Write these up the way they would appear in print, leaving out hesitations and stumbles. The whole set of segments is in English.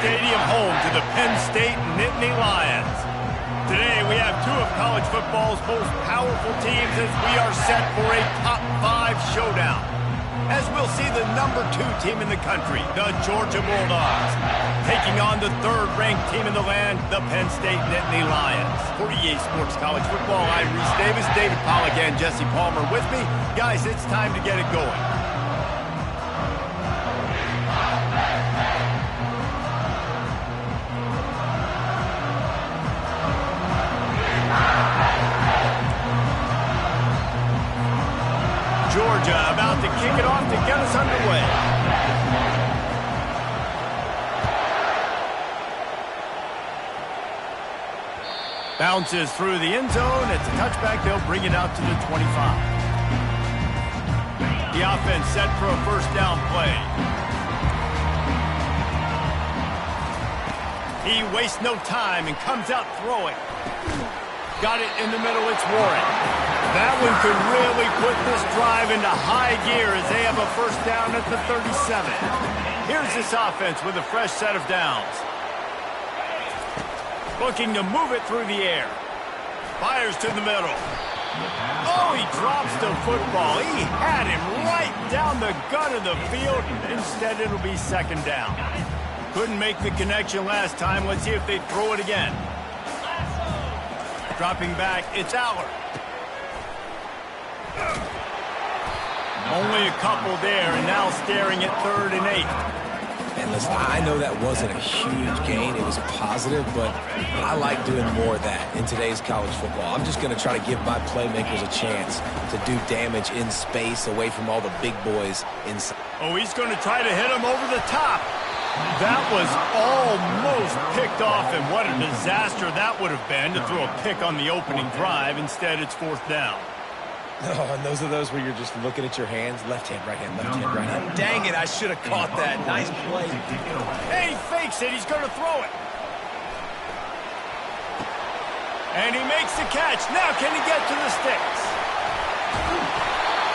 Stadium, home to the Penn State Nittany Lions. Today, we have two of college football's most powerful teams as we are set for a top 5 showdown. As we'll see the number 2 team in the country, the Georgia Bulldogs, taking on the 3rd-ranked team in the land, the Penn State Nittany Lions. For EA Sports College Football, I'm Reese Davis, David Pollack, and Jesse Palmer with me. Guys, it's time to get it going. Georgia about to kick it off to get us underway. Bounces through the end zone. It's a touchback. They'll bring it out to the 25. The offense set for a first down play. He wastes no time and comes out throwing. Got it in the middle. It's Warren. That one could really put this drive into high gear as they have a first down at the 37. Here's this offense with a fresh set of downs. Looking to move it through the air. Fires to the middle. Oh, he drops the football. He had him right down the gut of the field. Instead, it'll be second down. Couldn't make the connection last time. Let's see if they throw it again. Dropping back, it's Aller. Only a couple there, and now staring at 3rd and 8. And listen, I know that wasn't a huge gain. It was positive, but I like doing more of that in today's college football. I'm just going to try to give my playmakers a chance to do damage in space away from all the big boys inside. Oh, he's going to try to hit him over the top. That was almost picked off, and what a disaster that would have been to throw a pick on the opening drive. Instead, it's 4th down. Oh, and those are those where you're just looking at your hands. Left hand, right hand, left hand, right hand. Dang it, I should have caught that. Nice play. Hey, he fakes it. He's going to throw it. And he makes the catch. Now can he get to the sticks?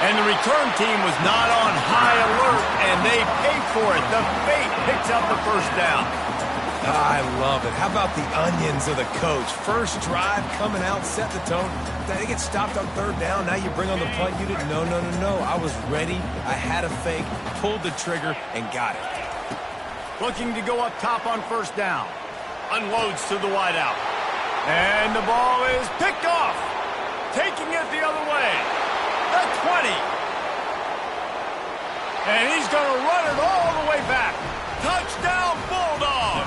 And the return team was not on high alert, and they paid for it. The fake picks up the first down. I love it. How about the onions of the coach? First drive, coming out, set the tone. They get stopped on 3rd down. Now you bring on the punt unit. No. I was ready. I had a fake, pulled the trigger, and got it. Looking to go up top on first down. Unloads to the wideout. And the ball is picked off. Taking it the other way. The 20. And he's going to run it all the way back. Touchdown, Bulldogs.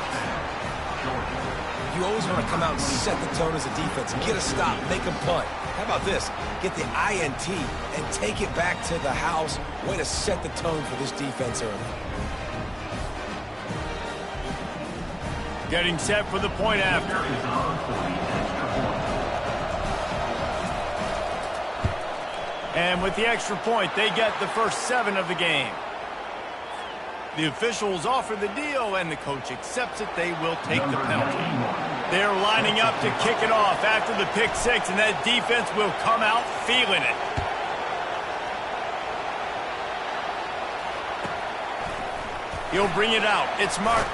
You always want to come out and set the tone as a defense. Get a stop, make a punt. How about this? Get the INT and take it back to the house. Way to set the tone for this defense early. Getting set for the point after. And with the extra point, they get the first 7 of the game. The officials offer the deal, and the coach accepts it. They will take the penalty. They're lining up to kick it off after the pick 6, and that defense will come out feeling it. He'll bring it out. It's Martin.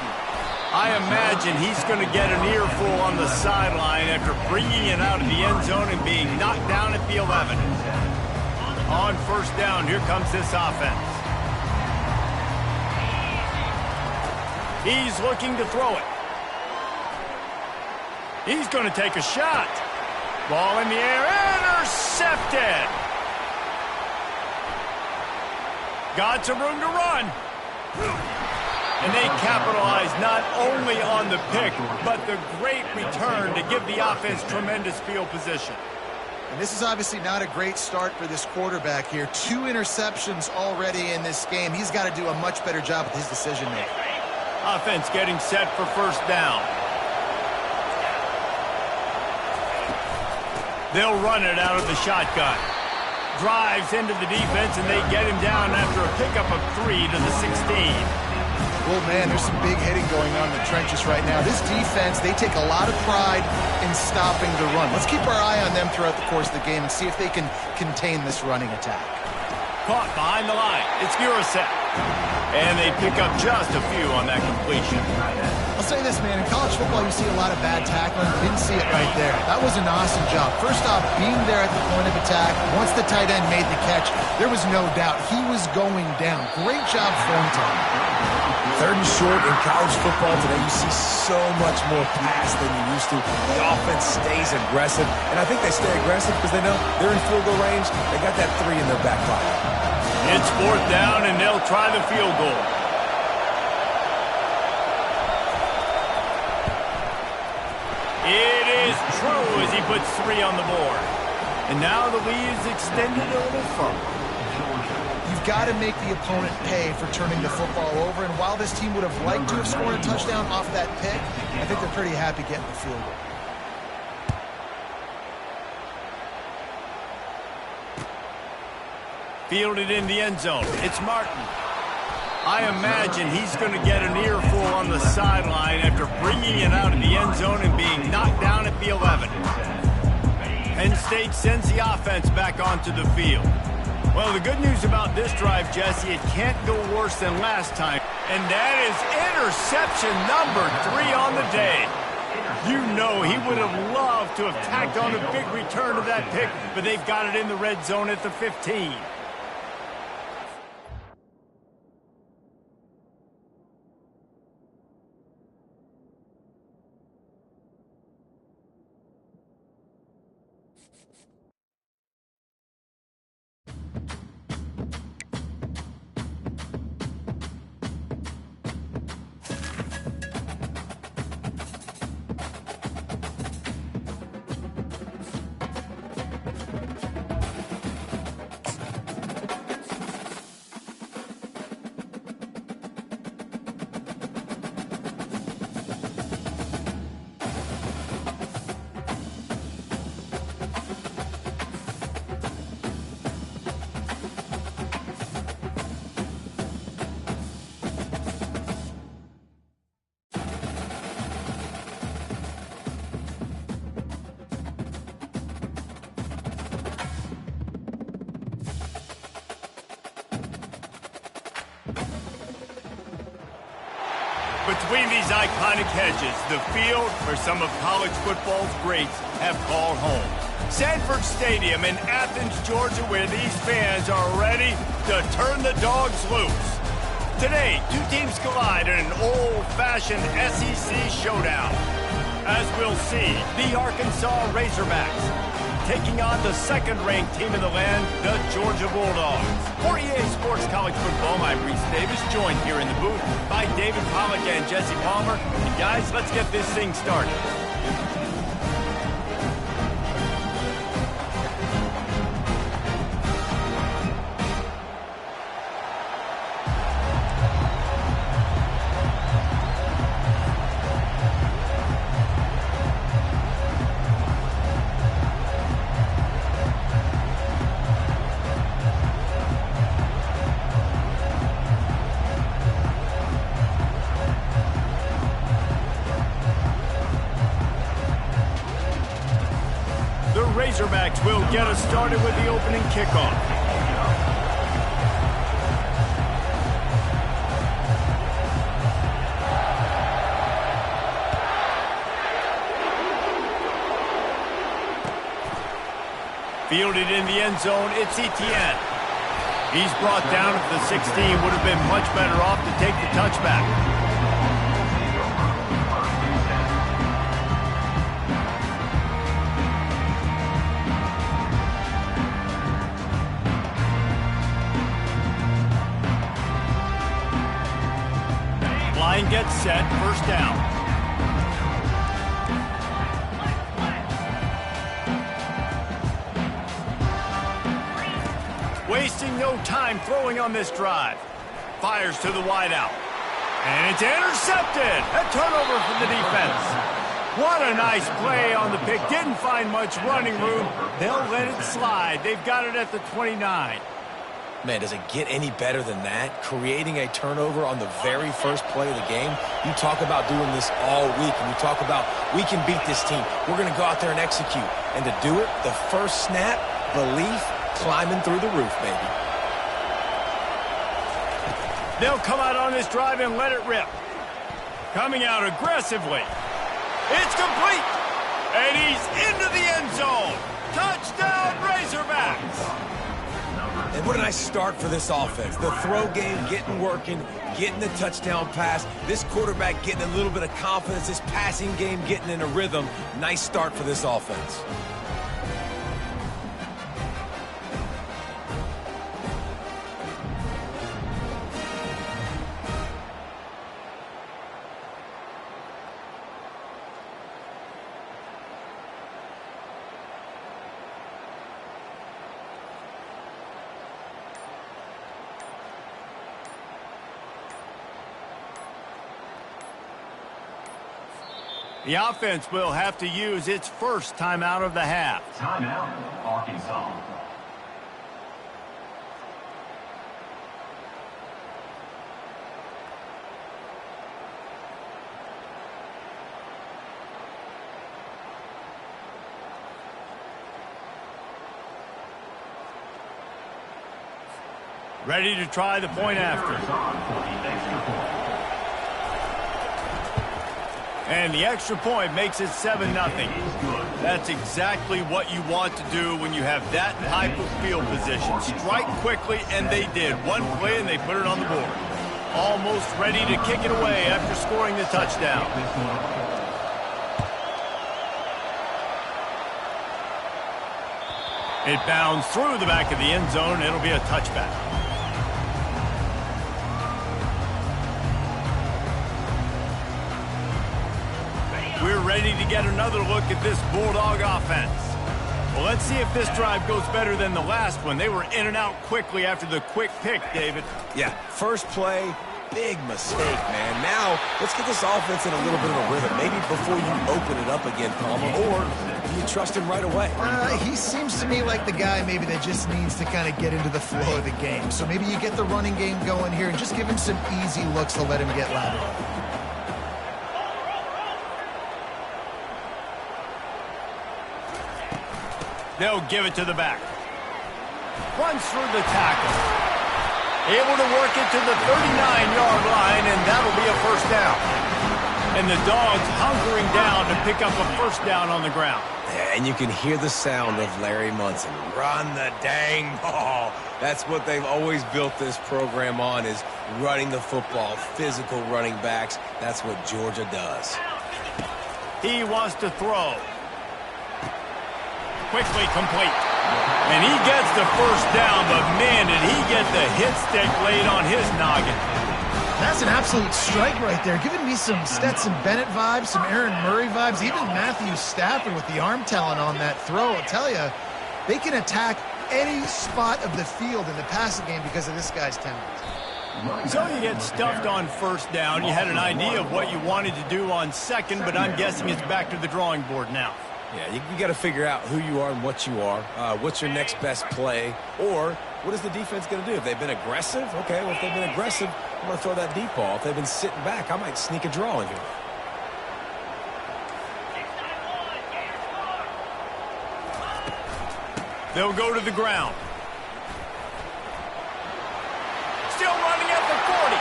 I imagine he's going to get an earful on the sideline after bringing it out of the end zone and being knocked down at the 11. On first down, here comes this offense. He's looking to throw it. He's going to take a shot. Ball in the air, intercepted. Got some room to run. And they capitalize not only on the pick, but the great return to give the offense tremendous field position. And this is obviously not a great start for this quarterback here. 2 interceptions already in this game. He's got to do a much better job with his decision-making. Offense getting set for first down. They'll run it out of the shotgun. Drives into the defense, and they get him down after a pickup of 3 to the 16. Well, man, there's some big hitting going on in the trenches right now. This defense, they take a lot of pride in stopping the run. Let's keep our eye on them throughout the course of the game and see if they can contain this running attack. Caught behind the line. It's Gurasek. And they pick up just a few on that completion. I'll say this, man. In college football, you see a lot of bad tackling. Didn't see it right there. That was an awesome job. First off, being there at the point of attack. Once the tight end made the catch, there was no doubt he was going down. Great job throwing to him. Third and short in college football today, you see so much more pass than you used to. The offense stays aggressive, and I think they stay aggressive because they know they're in field goal range. They got that 3 in their back pocket. It's 4th down, and they'll try the field goal. It is true as he puts 3 on the board. And now the lead is extended a little further. You've got to make the opponent pay for turning the football over. And while this team would have liked to have scored a touchdown off that pick, I think they're pretty happy getting the field goal. Fielded in the end zone. It's Martin. I imagine he's going to get an earful on the sideline after bringing it out of the end zone and being knocked down at the 11. Penn State sends the offense back onto the field. Well, the good news about this drive, Jesse, it can't go worse than last time. And that is interception number 3 on the day. You know he would have loved to have tacked on a big return to that pick, but they've got it in the red zone at the 15. Between these iconic hedges, the field where some of college football's greats have called home. Sanford Stadium in Athens, Georgia, where these fans are ready to turn the dogs loose. Today, 2 teams collide in an old-fashioned SEC showdown. As we'll see, the Arkansas Razorbacks taking on the second-ranked team in the land, the Georgia Bulldogs. For EA Sports College Football, I'm Reese Davis, joined here in the booth by David Pollack and Jesse Palmer. And guys, let's get this thing started. Razorbacks will get us started with the opening kickoff. Fielded in the end zone, it's Etienne. He's brought down at the 16, would have been much better off to take the touchback. Line gets set, first down. Wasting no time throwing on this drive. Fires to the wideout. And it's intercepted. A turnover for the defense. What a nice play on the pick. Didn't find much running room. They'll let it slide. They've got it at the 29. Man, does it get any better than that? Creating a turnover on the very first play of the game. You talk about doing this all week, and you talk about, we can beat this team. We're going to go out there and execute. And to do it, the first snap, belief, climbing through the roof, baby. They'll come out on this drive and let it rip. Coming out aggressively. It's complete. And he's into the end zone. Touchdown, Razorbacks. And what a nice start for this offense. The throw game getting working, getting the touchdown pass. This quarterback getting a little bit of confidence. This passing game getting in a rhythm. Nice start for this offense. The offense will have to use its first timeout of the half. Timeout, Arkansas. Ready to try the point after. And the extra point makes it 7-0. That's exactly what you want to do when you have that type of field position. Strike quickly, and they did. One play, and they put it on the board. Almost ready to kick it away after scoring the touchdown. It bounds through the back of the end zone. It'll be a touchback. We're ready to get another look at this Bulldog offense. Well, let's see if this drive goes better than the last one. They were in and out quickly after the quick pick, David. Yeah, first play, big mistake, man. Now, let's get this offense in a little bit of a rhythm. Maybe before you open it up again, Palmer, or do you trust him right away? He seems to me like the guy maybe that just needs to kind of get into the flow of the game. So maybe you get the running game going here and just give him some easy looks to let him get lateral. They'll give it to the back. Runs through the tackle. Able to work it to the 39-yard line, and that'll be a first down. And the Dogs hunkering down to pick up a first down on the ground. Yeah, and you can hear the sound of Larry Munson. Run the dang ball. That's what they've always built this program on, is running the football, physical running backs. That's what Georgia does. He wants to throw. Quickly complete. And he gets the first down, but man, did he get the hit stick laid on his noggin. That's an absolute strike right there, giving me some Stetson Bennett vibes, some Aaron Murray vibes, even Matthew Stafford with the arm talent on that throw. I'll tell you, they can attack any spot of the field in the passing game because of this guy's talent. So you get stuffed on first down. You had an idea of what you wanted to do on second, but I'm guessing it's back to the drawing board now. Yeah, you got to figure out who you are and what you are. What's your next best play? Or what is the defense going to do? If they've been aggressive, okay, well, if they've been aggressive, I'm going to throw that deep ball. If they've been sitting back, I might sneak a draw in here. They'll go to the ground. Still running at the 40.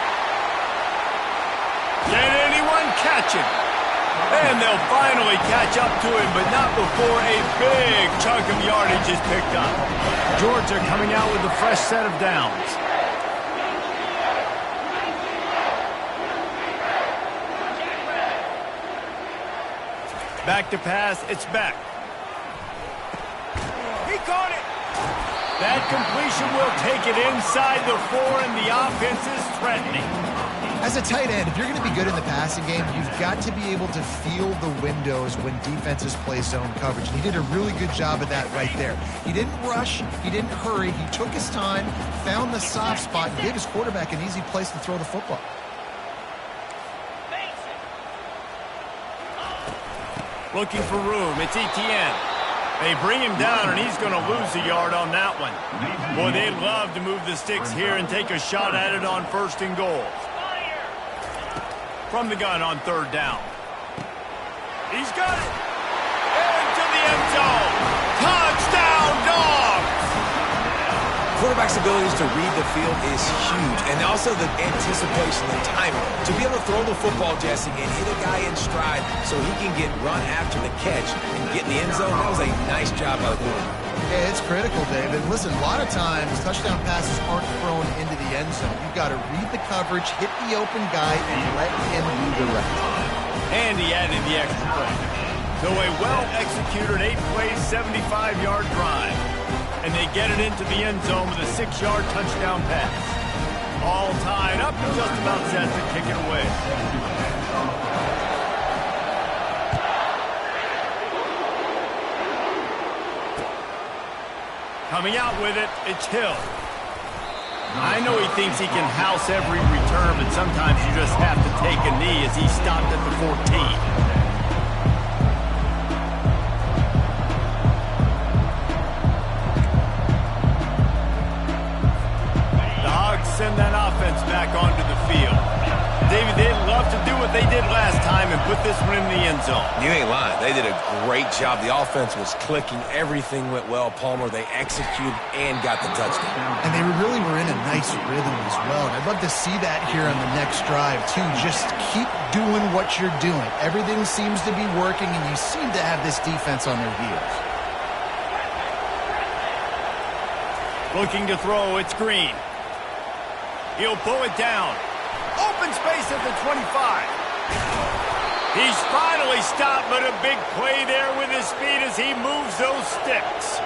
Can anyone catch him? And they'll finally catch up to him, but not before a big chunk of yardage is picked up. Georgia coming out with a fresh set of downs. Back to pass, it's Beck. He caught it. That completion will take it inside the 4, and the offense is threatening. As a tight end, if you're going to be good in the passing game, you've got to be able to feel the windows when defenses play zone coverage. And he did a really good job of that right there. He didn't rush. He didn't hurry. He took his time, found the soft spot, and gave his quarterback an easy place to throw the football. Looking for room. It's Etienne. They bring him down, and he's going to lose a yard on that one. Boy, they'd love to move the sticks here and take a shot at it on 1st and goal. From the gun on 3rd down. He's got it. Into the end zone. Touchdown, Dogs! quarterback's abilities to read the field is huge, and also the anticipation and timing. To be able to throw the football, Jesse, and hit a guy in stride so he can get run after the catch and get in the end zone, that was a nice job by the quarterback. Yeah, it's critical, David. Listen, a lot of times touchdown passes aren't thrown into the end zone. You've got to read the coverage, hit the open guy, and let him do the rest. And he added the extra point. So a well-executed 8-play, 75-yard drive. And they get it into the end zone with a 6-yard touchdown pass. All tied up and just about set to kick it away. Coming out with it, it's Hill. I know he thinks he can house every return, but sometimes you just have to take a knee as he stopped at the 14. Send that offense back onto the field. David, they'd love to do what they did last time and put this one in the end zone. You ain't lying. They did a great job. The offense was clicking. Everything went well. Palmer, they executed and got the touchdown. And they really were in a nice rhythm as well. And I'd love to see that here on the next drive, too. Just keep doing what you're doing. Everything seems to be working, and you seem to have this defense on their heels. Looking to throw, it's Green. He'll pull it down. Open space at the 25. He's finally stopped, but a big play there with his feet as he moves those sticks.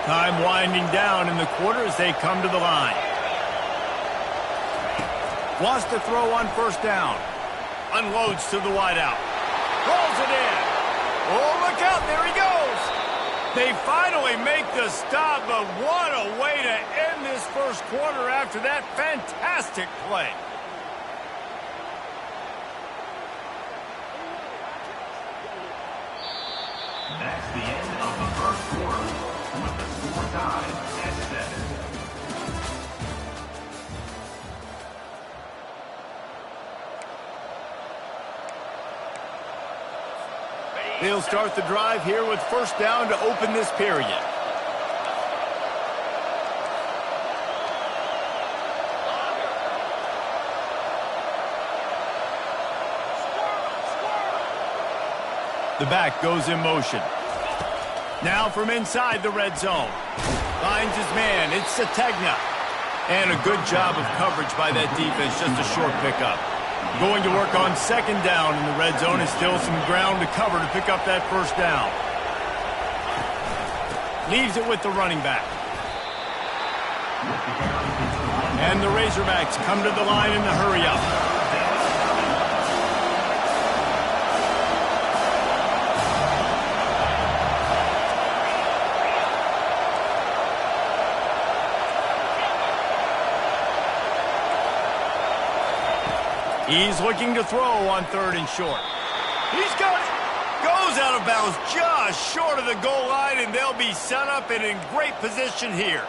Time winding down in the quarter as they come to the line. Wants to throw on first down. Unloads to the wideout. Rolls it in. Oh, look out. There he goes. They finally make the stop, but what a way to end this first quarter after that fantastic play. That's the end of the first quarter with the score tied at 7. They'll start the drive here with first down to open this period. The back goes in motion. Now from inside the red zone. Finds his man. It's Sategna. And a good job of coverage by that defense. Just a short pickup. Going to work on second down in the red zone. Is still some ground to cover to pick up that first down. Leaves it with the running back. And the Razorbacks come to the line in the hurry-up. He's looking to throw on third and short. He's got it. Goes out of bounds just short of the goal line, and they'll be set up and in great position here.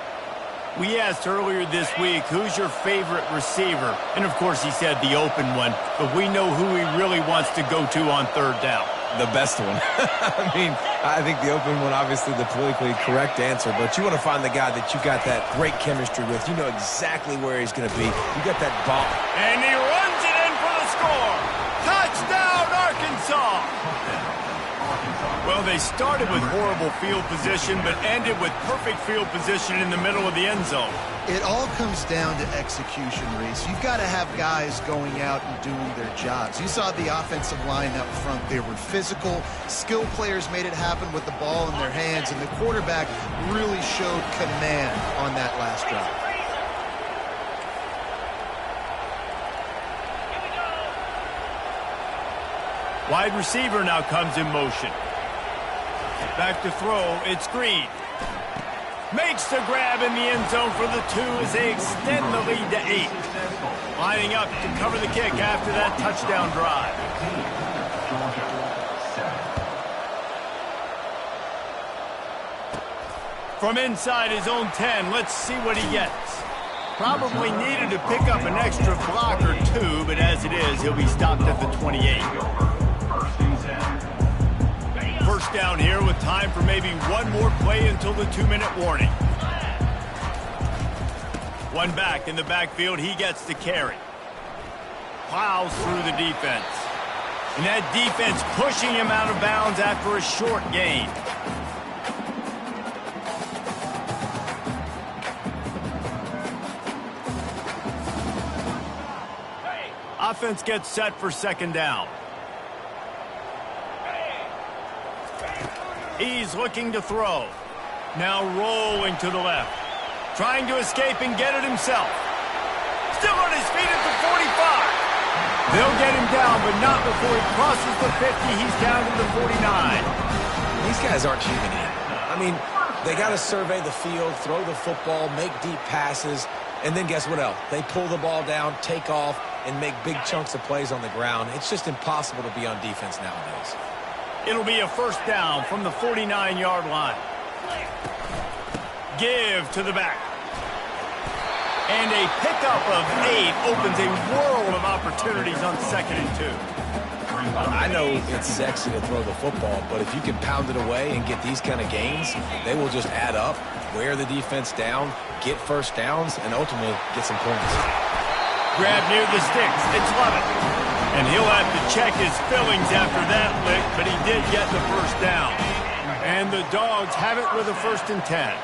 We asked earlier this week, who's your favorite receiver? And, of course, he said the open one, but we know who he really wants to go to on third down. The best one. I think the open one, obviously the politically correct answer, but you want to find the guy that you got that great chemistry with. You know exactly where he's going to be. You got that ball. And he runs it in for the score. Touchdown, Arkansas. Well, they started with horrible field position, but ended with perfect field position in the middle of the end zone. It all comes down to execution, Reese. You've got to have guys going out and doing their jobs. You saw the offensive line up front. They were physical. Skilled players made it happen with the ball in their hands, and the quarterback really showed command on that last drive. Wide receiver now comes in motion. Back to throw, it's Green. Makes the grab in the end zone for the 2 as they extend the lead to 8. Lining up to cover the kick after that touchdown drive. From inside his own 10, let's see what he gets. Probably needed to pick up an extra block or 2, but as it is, he'll be stopped at the 28. First down here with time for maybe one more play until the 2-minute warning. One back in the backfield, he gets to carry. Plows through the defense. And that defense pushing him out of bounds after a short gain. Offense gets set for second down. He's looking to throw. Now rolling to the left. Trying to escape and get it himself. Still on his feet at the 45. They'll get him down, but not before he crosses the 50. He's down to the 49. These guys aren't human yet. I mean, they got to survey the field, throw the football, make deep passes, and then guess what else? They pull the ball down, take off, and make big chunks of plays on the ground. It's just impossible to be on defense nowadays. It'll be a first down from the 49-yard line. Give to the back. And a pickup of 8 opens a world of opportunities on 2nd and 2. I know it's sexy to throw the football, but if you can pound it away and get these kind of gains, they will just add up, wear the defense down, get first downs, and ultimately get some points. Grab near the sticks. It's Lovett. And he'll have to check his fillings after that lick, but he did get the first down. And the Dogs have it with a 1st and 10.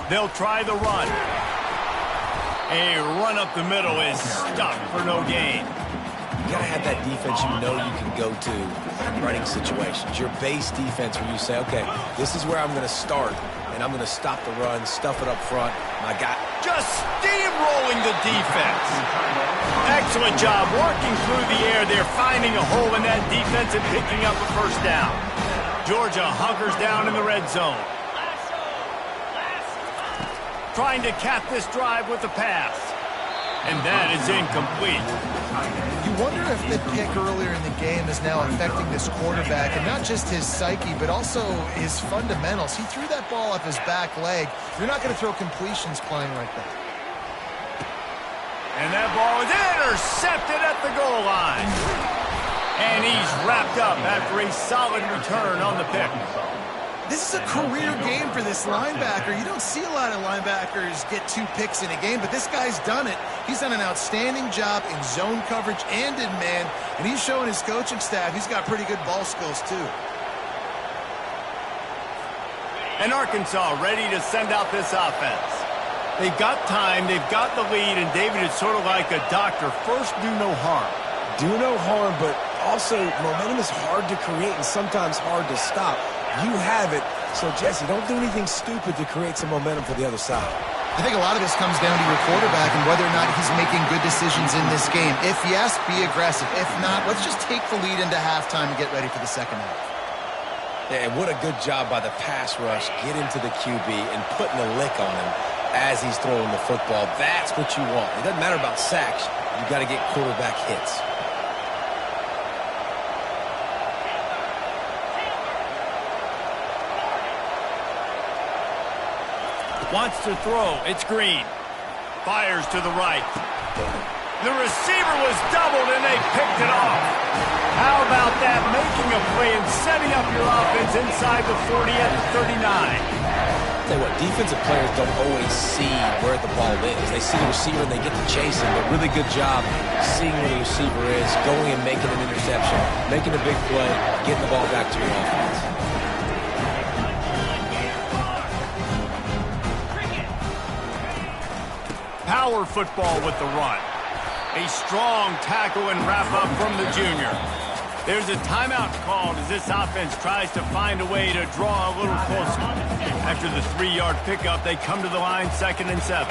They'll try the run. A run up the middle is stopped for no gain. You got to have that defense you know you can go to in running situations. Your base defense where you say, okay, this is where I'm going to start, and I'm going to stop the run, stuff it up front. My guy just steamrolling the defense. Excellent job working through the air. They're finding a hole in that defense and picking up a first down. Georgia hunkers down in the red zone. Trying to cap this drive with a pass. And that is incomplete. You wonder if the pick earlier in the game is now affecting this quarterback, and not just his psyche, but also his fundamentals. He threw that ball off his back leg. You're not going to throw completions playing like that. And that ball is intercepted at the goal line. And he's wrapped up after a solid return on the pick. This is a career game for this linebacker. You don't see a lot of linebackers get 2 picks in a game, but this guy's done it. He's done an outstanding job in zone coverage and in man, and he's showing his coaching staff he's got pretty good ball skills too. And Arkansas ready to send out this offense. They've got time, they've got the lead, and David is sort of like a doctor. First, do no harm. Do no harm, but also momentum is hard to create and sometimes hard to stop. You have it, so Jesse, don't do anything stupid to create some momentum for the other side. I think a lot of this comes down to your quarterback and whether or not he's making good decisions in this game. If yes, be aggressive. If not, let's just take the lead into halftime and get ready for the second half. Yeah, and what a good job by the pass rush. Get into the QB and putting a lick on him as he's throwing the football. That's what you want. It doesn't matter about sacks. You've got to get quarterback hits. Wants to throw. It's Green. Fires to the right. The receiver was doubled, and they picked it off. How about that? Making a play and setting up your offense inside the 40 at the 39. Tell you what, defensive players don't always see where the ball is. They see the receiver and they get to chase him. But really good job seeing where the receiver is, going and making an interception, making a big play, getting the ball back to your offense. Power football with the run. A strong tackle and wrap up from the junior. There's a timeout called as this offense tries to find a way to draw a little closer. After the 3-yard pickup, they come to the line 2nd and 7.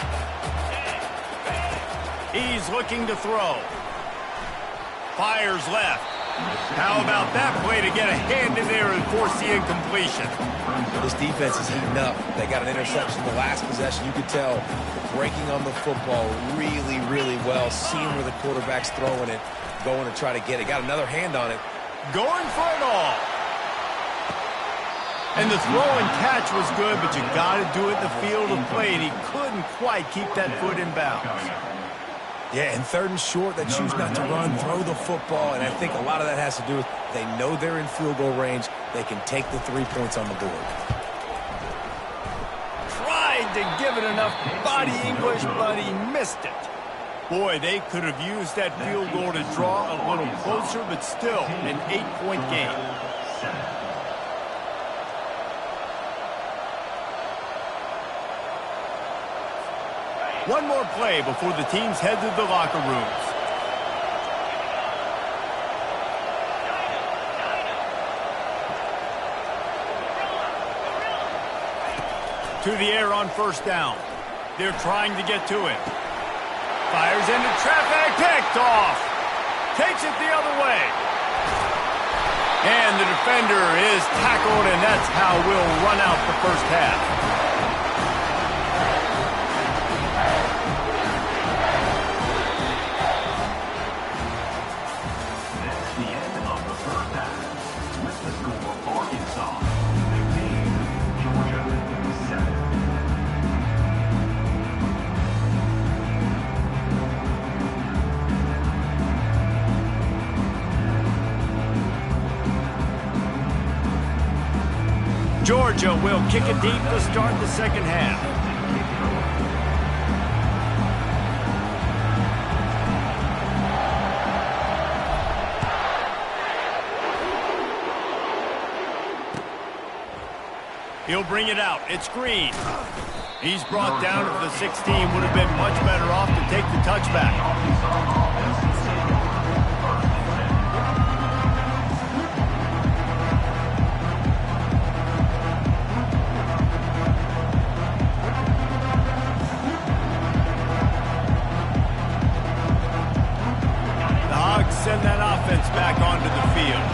He's looking to throw. Fires left. How about that play to get a hand in there and force the incompletion? This defense is heating up. They got an interception the last possession. You could tell breaking on the football really, really well, seeing where the quarterback's throwing it, going to try to get it. Got another hand on it. Going for it all. And the throw and catch was good, but you got to do it in the field of play, and he couldn't quite keep that foot in bounds. Yeah, and 3rd and short, they choose not to run, throw the football, and I think a lot of that has to do with they know they're in field goal range. They can take the 3 points on the board. Tried to give it enough body English, but he missed it. Boy, they could have used that field goal to draw a little closer, but still an 8-point game. One more play before the teams head to the locker rooms. To the air on 1st down. They're trying to get to it. Fires into traffic, picked off. Takes it the other way. And the defender is tackled, and that's how we'll run out the 1st half. Georgia will kick it deep to start the 2nd half. He'll bring it out. It's Green. He's brought down at the 16. Would have been much better off to take the touchback. Send that offense back onto the field.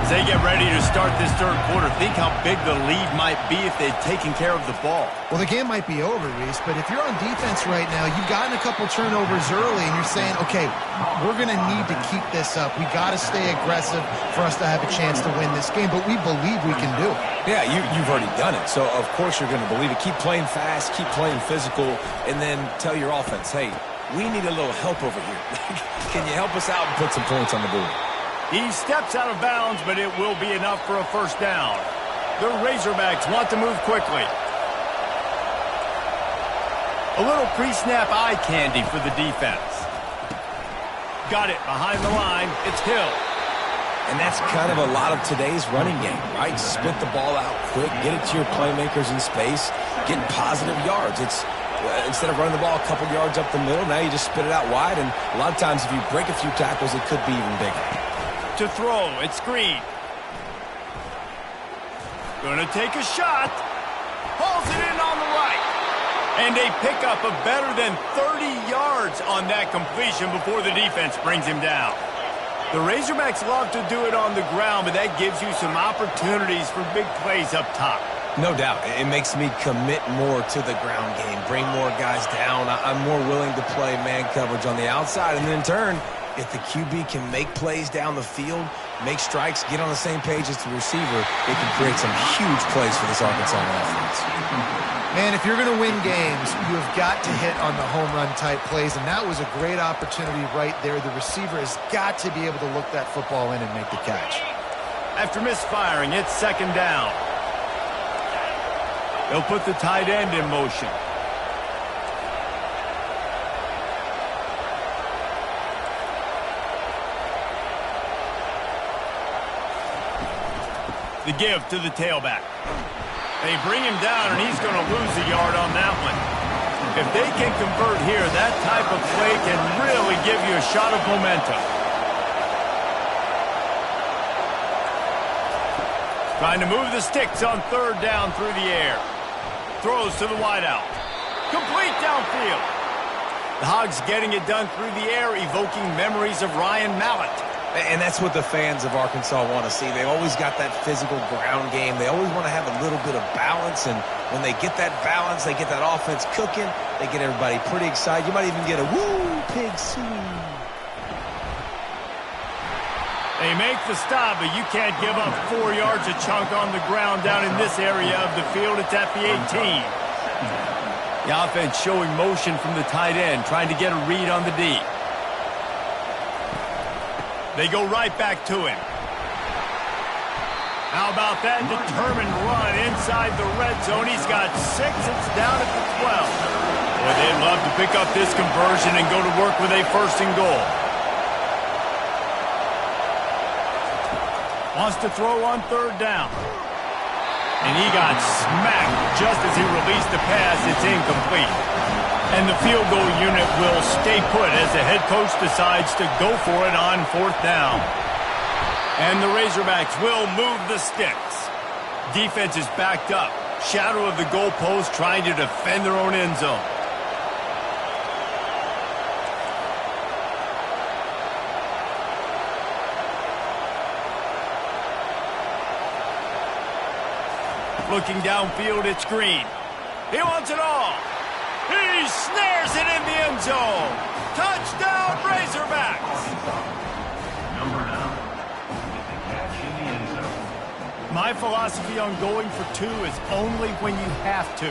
As they get ready to start this 3rd quarter, think how big the lead might be if they'd taken care of the ball. Well, the game might be over, Reese, but if you're on defense right now, you've gotten a couple turnovers early, and you're saying, okay, we're going to need to keep this up. We got to stay aggressive for us to have a chance to win this game, but we believe we can do it. Yeah, you've already done it, so of course you're going to believe it. Keep playing fast, keep playing physical, and then tell your offense, hey, we need a little help over here. Can you help us out and put some points on the board? He steps out of bounds, but it will be enough for a 1st down. The Razorbacks want to move quickly. A little pre-snap eye candy for the defense. Got it behind the line. It's Hill. And that's kind of a lot of today's running game, right? Spit the ball out quick, get it to your playmakers in space, get positive yards. It's instead of running the ball a couple yards up the middle, now you just spit it out wide, and a lot of times if you break a few tackles, it could be even bigger. To throw, it's Green. Gonna take a shot. Hauls it in on the right. And they pick up a better than 30 yards on that completion before the defense brings him down. The Razorbacks love to do it on the ground, but that gives you some opportunities for big plays up top. No doubt. It makes me commit more to the ground game, bring more guys down. I'm more willing to play man coverage on the outside. And then in turn, if the QB can make plays down the field, make strikes, get on the same page as the receiver, it can create some huge plays for this Arkansas offense. Man, if you're going to win games, you have got to hit on the home run type plays, and that was a great opportunity right there. The receiver has got to be able to look that football in and make the catch. After misfiring, it's 2nd down. They'll put the tight end in motion. The give to the tailback. They bring him down, and he's going to lose a yard on that one. If they can convert here, that type of play can really give you a shot of momentum. Trying to move the sticks on 3rd down through the air. Throws to the wideout. Complete downfield. The Hogs getting it done through the air, evoking memories of Ryan Mallett. And that's what the fans of Arkansas want to see. They've always got that physical ground game. They always want to have a little bit of balance, and when they get that balance, they get that offense cooking, they get everybody pretty excited. You might even get a woo, pig swing. They make the stop, but you can't give up 4 yards a chunk on the ground down in this area of the field. It's at the 18. The offense showing motion from the tight end, trying to get a read on the D. They go right back to him. How about that determined run inside the red zone? He's got 6. It's down at the 12. Boy, they'd love to pick up this conversion and go to work with a 1st and goal. Wants to throw on 3rd down. And he got smacked just as he released the pass. It's incomplete. And the field goal unit will stay put as the head coach decides to go for it on 4th down. And the Razorbacks will move the sticks. Defense is backed up. Shadow of the goalpost trying to defend their own end zone. Looking downfield, it's Green. He wants it all. He snares it in the end zone. Touchdown, Razorbacks. Number 9 with the catch in the end zone. My philosophy on going for 2 is only when you have to.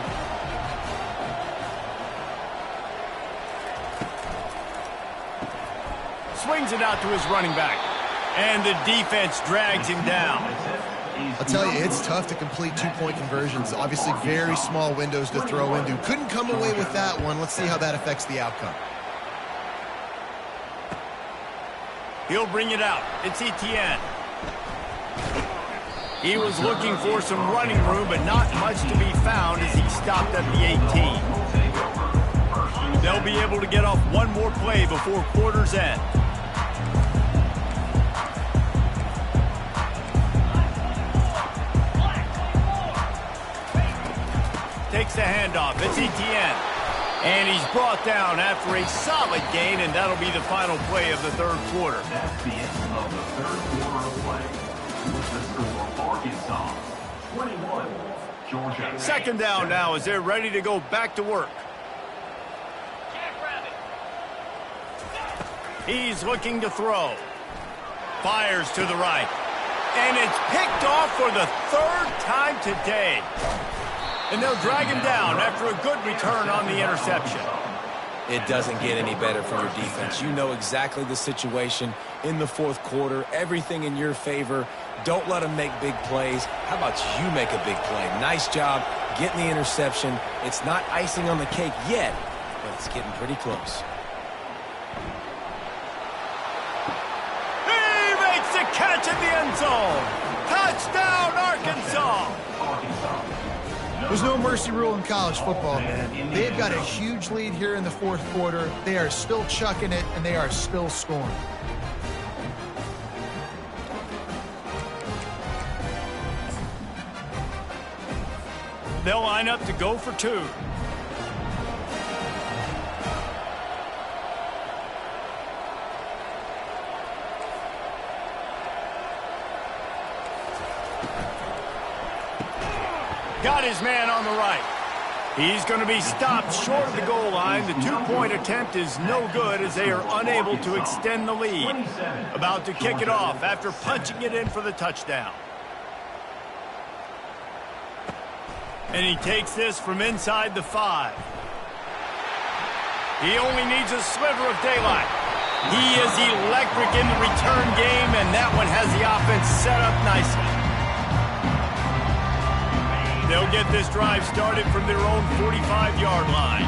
Swings it out to his running back. And the defense drags him down. I'll tell you, it's tough to complete 2-point conversions. Obviously, very small windows to throw into. Couldn't come away with that one. Let's see how that affects the outcome. He'll bring it out. It's Etienne. He was looking for some running room, but not much to be found as he stopped at the 18. They'll be able to get off one more play before quarter's end. Takes the handoff. It's Etienne. And he's brought down after a solid gain, and that'll be the final play of the 3rd quarter. That's the end of the 3rd quarter of play. With the score, Arkansas 21, Georgia. 2nd down now as they're ready to go back to work. He's looking to throw. Fires to the right. And it's picked off for the 3rd time today. And they'll drag him down after a good return on the interception. It doesn't get any better for your defense. You know exactly the situation in the 4th quarter. Everything in your favor. Don't let them make big plays. How about you make a big play? Nice job getting the interception. It's not icing on the cake yet, but it's getting pretty close. He makes the catch in the end zone. Touchdown, Arkansas. There's no mercy rule in college football, man. They've got a huge lead here in the 4th quarter. They are still chucking it, and they are still scoring. They'll line up to go for 2. Got his man on the right. He's going to be stopped short of the goal line. The 2-point attempt is no good as they are unable to extend the lead. About to kick it off after punching it in for the touchdown. And he takes this from inside the 5. He only needs a sliver of daylight. He is electric in the return game, and that one has the offense set up nicely. They'll get this drive started from their own 45-yard line.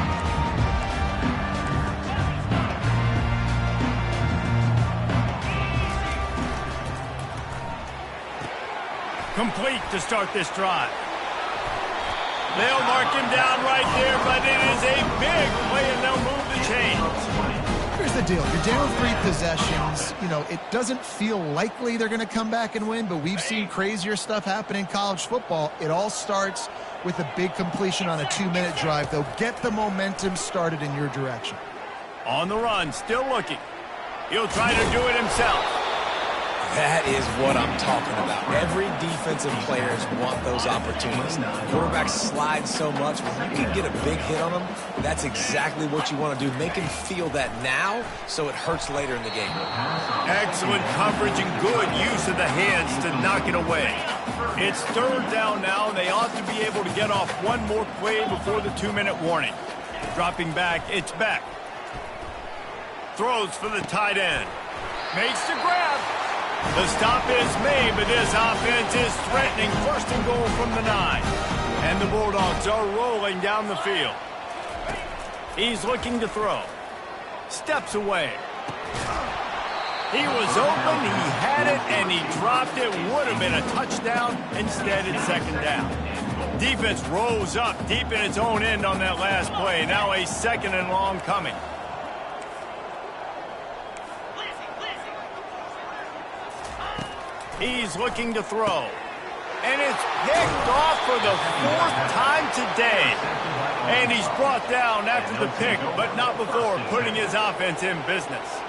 Complete to start this drive. They'll mark him down right there, but it is a big play, and they'll move the chains. Here's the deal. You're down 3 possessions. You know, it doesn't feel likely they're going to come back and win, but we've seen crazier stuff happen in college football. It all starts with a big completion on a 2-minute drive. They'll get the momentum started in your direction. On the run, still looking. He'll try to do it himself. That is what I'm talking about. Every defensive players want those opportunities. Quarterbacks slide so much. When you can get a big hit on them, that's exactly what you want to do. Make him feel that now so it hurts later in the game. Excellent coverage and good use of the hands to knock it away. It's 3rd down now, and they ought to be able to get off one more play before the 2-minute warning. Dropping back, it's Beck. Throws for the tight end. Makes the grab. The stop is made, but this offense is threatening. First and goal from the 9. And the Bulldogs are rolling down the field. He's looking to throw. Steps away. He was open, he had it, and he dropped it. Would have been a touchdown. Instead, it's second down. Defense rose up deep in its own end on that last play. Now a second and long coming. He's looking to throw. And it's picked off for the 4th time today. And he's brought down after the pick, but not before putting his offense in business.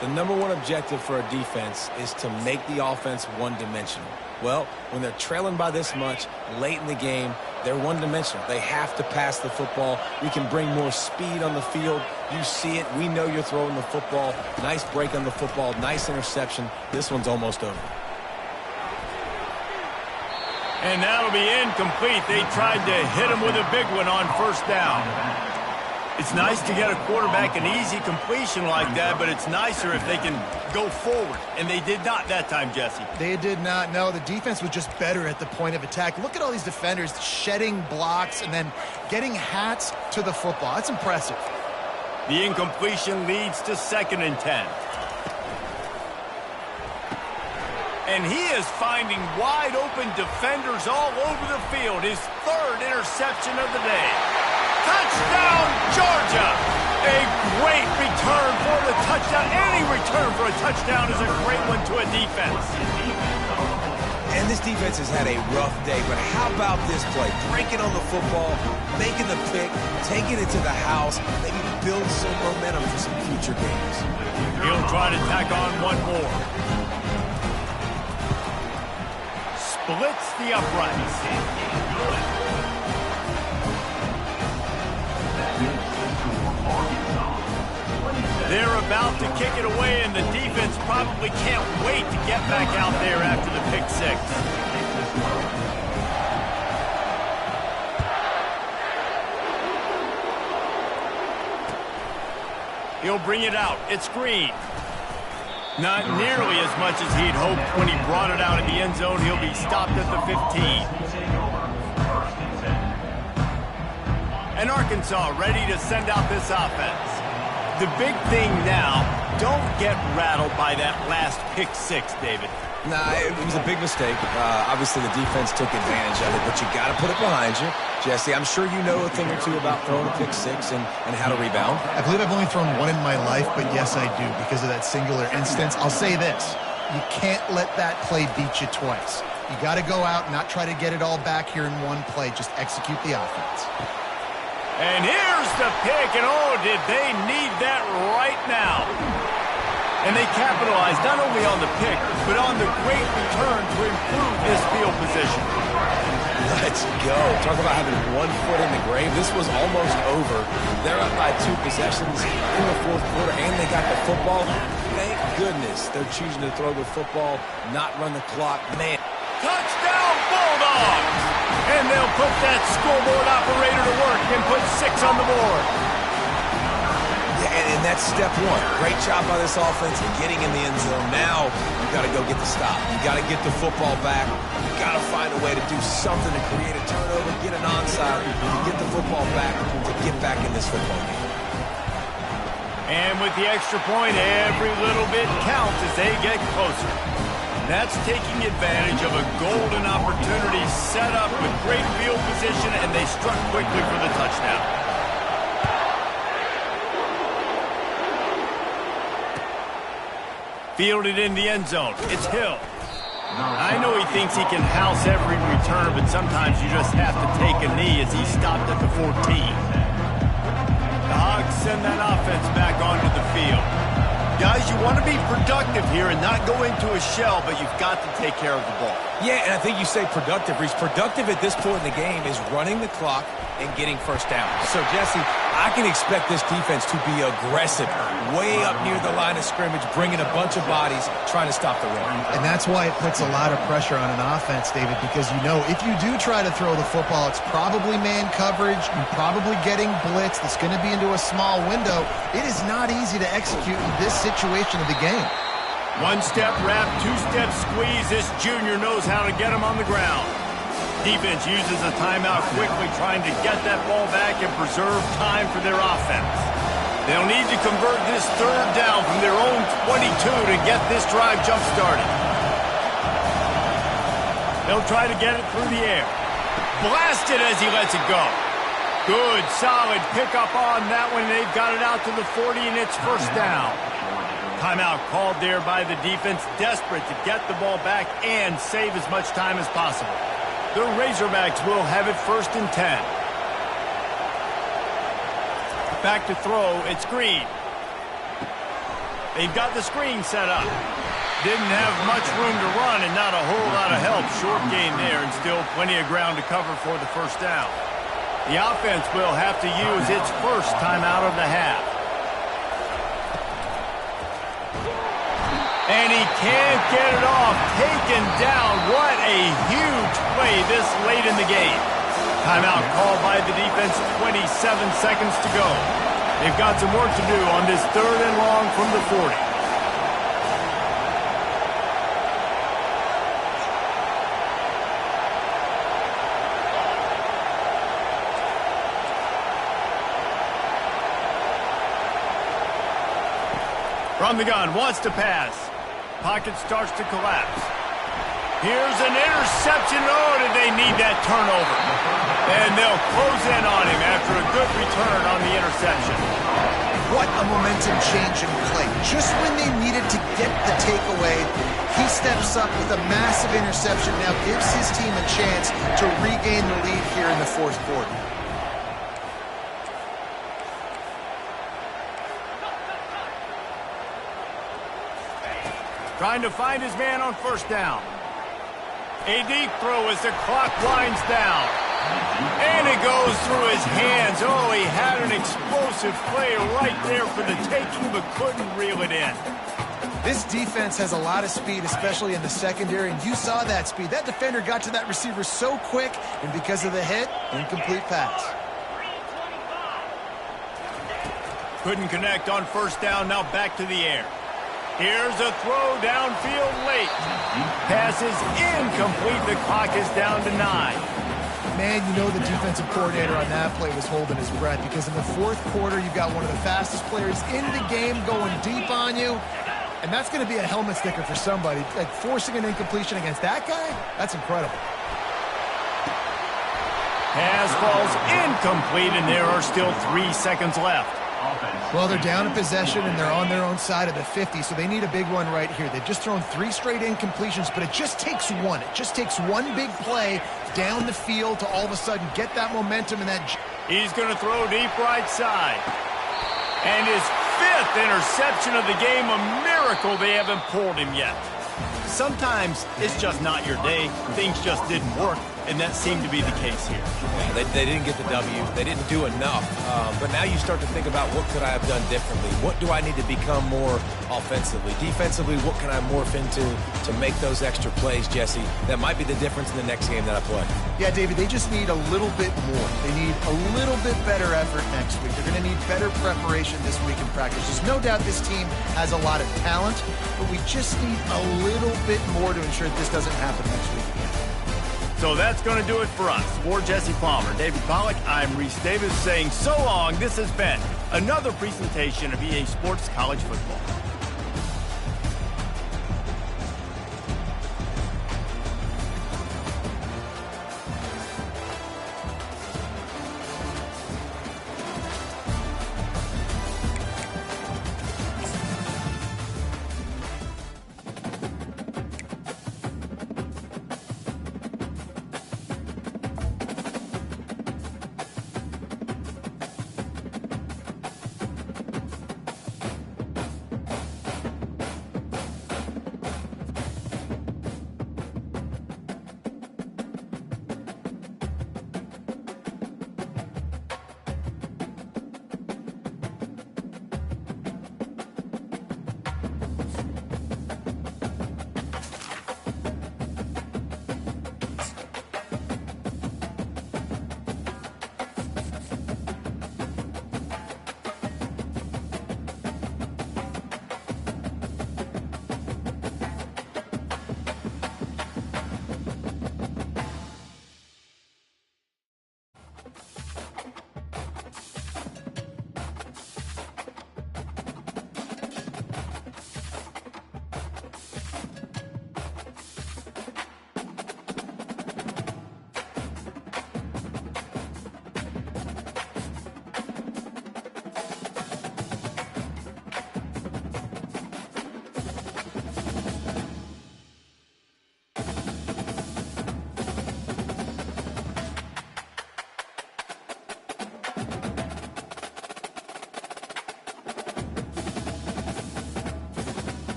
The number one objective for a defense is to make the offense one-dimensional. Well, when they're trailing by this much late in the game, they're one-dimensional. They have to pass the football. We can bring more speed on the field. You see it. We know you're throwing the football. Nice break on the football. Nice interception. This one's almost over. And that'll be incomplete. They tried to hit him with a big one on first down. It's nice to get a quarterback an easy completion like that, but it's nicer if they can go forward. And they did not that time, Jesse. They did not. No, the defense was just better at the point of attack. Look at all these defenders shedding blocks and then getting hats to the football. That's impressive. The incompletion leads to 2nd and 10. And he is finding wide open defenders all over the field. His 3rd interception of the day. Touchdown, Georgia! A great return for the touchdown. Any return for a touchdown is a great one to a defense. And this defense has had a rough day, but how about this play? Breaking on the football, making the pick, taking it to the house, maybe build some momentum for some future games. He'll try to tack on one more. Splits the uprights. They're about to kick it away, and the defense probably can't wait to get back out there after the pick 6. He'll bring it out. It's Green. Not nearly as much as he'd hoped when he brought it out in the end zone. He'll be stopped at the 15. And Arkansas ready to send out this offense. The big thing now, don't get rattled by that last pick 6, David. Nah, it was a big mistake. Obviously, the defense took advantage of it, but you got to put it behind you. Jesse, I'm sure you know a thing or two about throwing a pick 6 and how to rebound. I believe I've only thrown one in my life, but yes, I do, because of that singular instance. I'll say this. You can't let that play beat you twice. You got to go out and not try to get it all back here in one play. Just execute the offense. And here's the pick, and oh, did they need that right now. And they capitalized not only on the pick, but on the great return to improve this field position. Let's go. Talk about having one foot in the grave. This was almost over. They're up by 2 possessions in the 4th quarter, and they got the football. Thank goodness they're choosing to throw the football, not run the clock. Man. Touchdown, Bulldogs! And they'll put that scoreboard operator to work and put 6 on the board. Yeah, and that's step 1. Great job by this offense in getting in the end zone. Now you got to go get the stop. You got to get the football back. You got to find a way to do something to create a turnover, get an onside, to get the football back, to get back in this football game. And with the extra point, every little bit counts as they get closer. That's taking advantage of a golden opportunity set up with great field position, and they struck quickly for the touchdown. Fielded in the end zone. It's Hill. I know he thinks he can house every return, but sometimes you just have to take a knee as he stopped at the 14. The Hogs send that offense back onto the field. Guys, you want to be productive here and not go into a shell, but you've got to take care of the ball. Yeah, and I think you say productive, Reese. Productive at this point in the game is running the clock and getting first down. So, Jesse, I can expect this defense to be aggressive, way up near the line of scrimmage, bringing a bunch of bodies, trying to stop the run. And that's why it puts a lot of pressure on an offense, David, because you know if you do try to throw the football, it's probably man coverage, you're probably getting blitz that's going to be into a small window. It is not easy to execute in this situation of the game. One-step wrap, two-step squeeze. This junior knows how to get him on the ground. Defense uses a timeout quickly, trying to get that ball back and preserve time for their offense. They'll need to convert this third down from their own 22 to get this drive jump-started. They'll try to get it through the air. Blasted as he lets it go. Good, solid pickup on that one. They've got it out to the 40, and it's first down. Timeout called there by the defense, desperate to get the ball back and save as much time as possible. The Razorbacks will have it 1st and 10. Back to throw, it's Green. They've got the screen set up. Didn't have much room to run and not a whole lot of help. Short gain there and still plenty of ground to cover for the first down. The offense will have to use its first timeout of the half. And he can't get it off. Taken down. What a huge play this late in the game. Timeout called by the defense. 27 seconds to go. They've got some work to do on this 3rd and long from the 40. From the gun, wants to pass. Pocket starts to collapse. Here's an interception. Oh, did they need that turnover? And they'll close in on him after a good return on the interception. What a momentum change in play. Just when they needed to get the takeaway, he steps up with a massive interception. Now gives his team a chance to regain the lead here in the 4th quarter. Trying to find his man on first down. A deep throw as the clock winds down. And it goes through his hands. Oh, he had an explosive play right there for the taking, but couldn't reel it in. This defense has a lot of speed, especially in the secondary, and you saw that speed. That defender got to that receiver so quick, and because of the hit, incomplete pass. Couldn't connect on first down, now back to the air. Here's a throw downfield late. Pass is incomplete. The clock is down to 9. Man, you know the defensive coordinator on that play was holding his breath because in the 4th quarter, you've got one of the fastest players in the game going deep on you. And that's going to be a helmet sticker for somebody. Like forcing an incompletion against that guy, that's incredible. Pass falls incomplete, and there are still 3 seconds left. Well, they're down in possession, and they're on their own side of the 50, so they need a big one right here. They've just thrown 3 straight incompletions, but it just takes one. It just takes one big play down the field to all of a sudden get that momentum and that... He's going to throw deep right side. And his 5th interception of the game, a miracle they haven't pulled him yet. Sometimes it's just not your day. Things just didn't work, and that seemed to be the case here. Yeah, they didn't get the W. They didn't do enough. But now you start to think about what could I have done differently? What do I need to become more offensively? Defensively, what can I morph into to make those extra plays, Jesse? That might be the difference in the next game that I play. Yeah, David, they just need a little bit more. They need a little bit better effort next week. They're going to need better preparation this week in practice. There's no doubt this team has a lot of talent, but we just need a little bit more to ensure that this doesn't happen next week again. So that's going to do it for us. For Jesse Palmer, David Pollack, I'm Reese Davis saying so long. This has been another presentation of EA Sports College Football.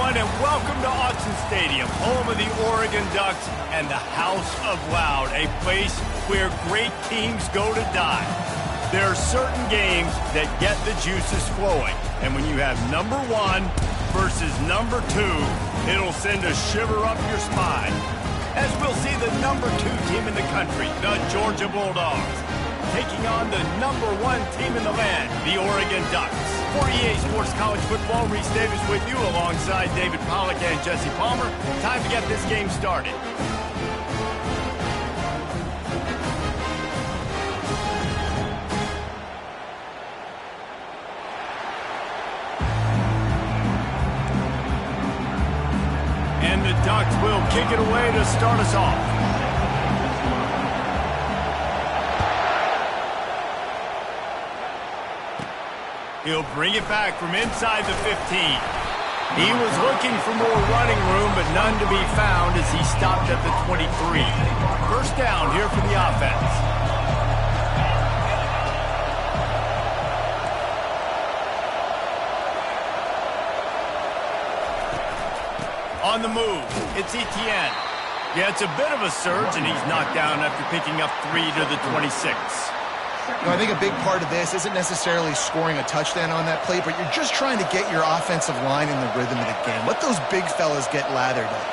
everyone, and welcome to Autzen Stadium, home of the Oregon Ducks and the House of Loud, a place where great teams go to die. There are certain games that get the juices flowing, and when you have number 1 versus number 2, it'll send a shiver up your spine. As we'll see the number 2 team in the country, the Georgia Bulldogs, taking on the number 1 team in the land, the Oregon Ducks. For EA Sports College Football, Reese Davis with you alongside David Pollack and Jesse Palmer. Time to get this game started. And the Ducks will kick it away to start us off. He'll bring it back from inside the 15. He was looking for more running room, but none to be found as he stopped at the 23. First down here for the offense. On the move, it's Etienne. Yeah, it's a bit of a surge, and he's knocked down after picking up 3 to the 26. I think a big part of this isn't necessarily scoring a touchdown on that play, but you're just trying to get your offensive line in the rhythm of the game. Let those big fellas get lathered up.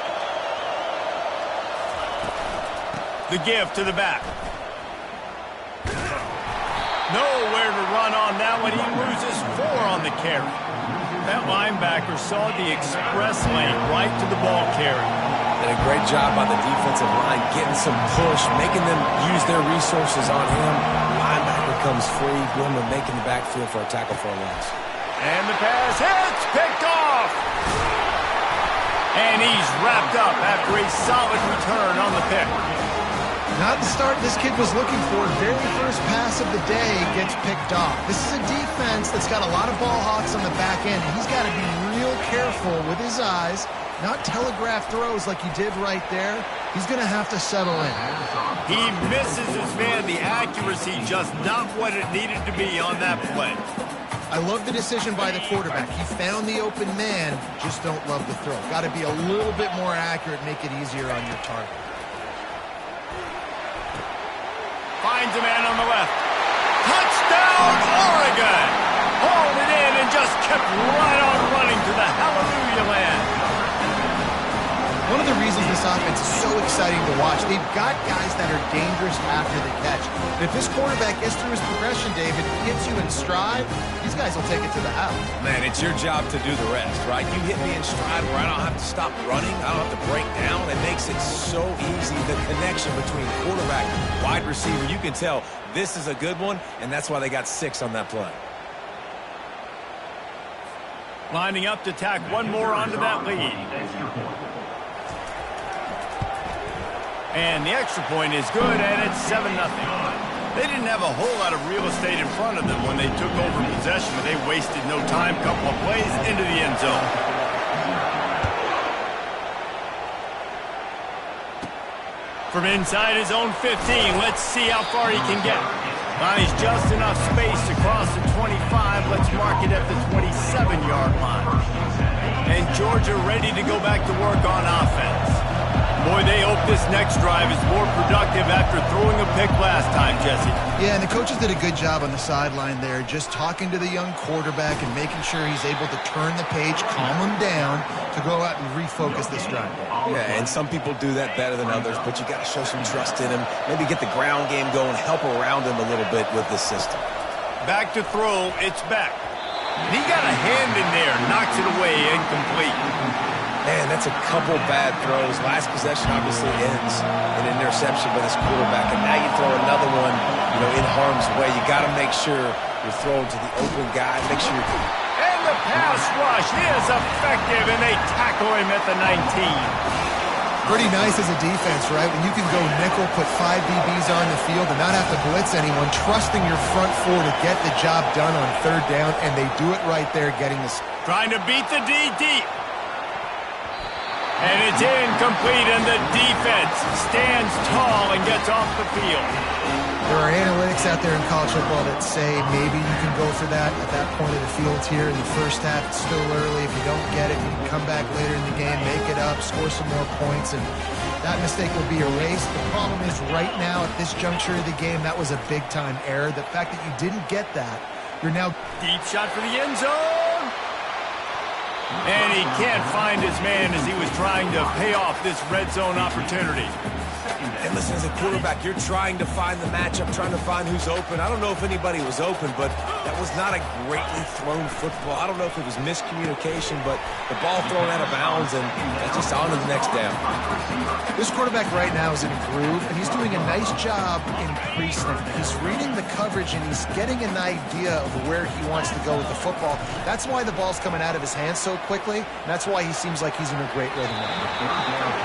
The give to the back. Nowhere to run on that one. He loses 4 on the carry. That linebacker saw the express lane right to the ball carrier. Did a great job on the defensive line, getting some push, making them use their resources on him. Linebacker comes free, Grimmer making the backfield for a tackle for a loss. And the pass hits, picked off. And he's wrapped up after a solid return on the pick. Not the start this kid was looking for. Very first pass of the day gets picked off. This is a defense that's got a lot of ball hawks on the back end, and he's got to be real careful with his eyes, not telegraph throws like he did right there. He's going to have to settle in. He misses his man. The accuracy just not what it needed to be on that play. I love the decision by the quarterback. He found the open man, just don't love the throw. Got to be a little bit more accurate, make it easier on your target. Finds a man on the left. Touchdown, Oregon! Hauled it in and just kept right on running to the hallelujah land. One of the reasons this offense is so exciting to watch, they've got guys that are dangerous after the catch. And if this quarterback gets through his progression, David, gets you in stride, these guys will take it to the house. Man, it's your job to do the rest, right? You hit me in stride where I don't have to stop running. I don't have to break down. It makes it so easy. The connection between quarterback, wide receiver, you can tell this is a good one, and that's why they got 6 on that play. Lining up to tack one more onto that lead. And the extra point is good, and it's 7-0. They didn't have a whole lot of real estate in front of them when they took over possession, but they wasted no time. Couple of plays into the end zone. From inside his own 15, let's see how far he can get. Finds just enough space to cross the 25. Let's mark it at the 27-yard line. And Georgia ready to go back to work on offense. Boy, they hope this next drive is more productive after throwing a pick last time, Jesse. Yeah, and the coaches did a good job on the sideline there, just talking to the young quarterback and making sure he's able to turn the page, calm him down, to go out and refocus this drive. Yeah, and some people do that better than others, but you got to show some trust in him, maybe get the ground game going, help around him a little bit with this system. Back to throw, it's back. He got a hand in there, knocks it away, incomplete. Man, that's a couple bad throws. Last possession obviously ends in an interception by this quarterback, and now you throw another one, in harm's way. You got to make sure you're throwing to the open guy. Make sure you're... And the pass rush is effective, and they tackle him at the 19. Pretty nice as a defense, right? When you can go nickel, put 5 DBs on the field and not have to blitz anyone, trusting your front 4 to get the job done on 3rd down, and they do it right there, getting this. Trying to beat the D deep. And it's incomplete, and the defense stands tall and gets off the field. There are analytics out there in college football that say maybe you can go for that at that point of the field here in the first half. It's still early. If you don't get it, you can come back later in the game, make it up, score some more points, and that mistake will be erased. The problem is right now at this juncture of the game, that was a big-time error. The fact that you didn't get that, you're now... Deep shot for the end zone. And he can't find his man as he was trying to pay off this red zone opportunity. And listen, as a quarterback, you're trying to find the matchup, trying to find who's open. I don't know if anybody was open, but that was not a greatly thrown football. I don't know if it was miscommunication, but the ball thrown out of bounds, and that's just on to the next down. This quarterback right now is in a groove, and he's doing a nice job in pre-snap. He's reading the coverage, and he's getting an idea of where he wants to go with the football. That's why the ball's coming out of his hands so quickly, and that's why he seems like he's in a great rhythm.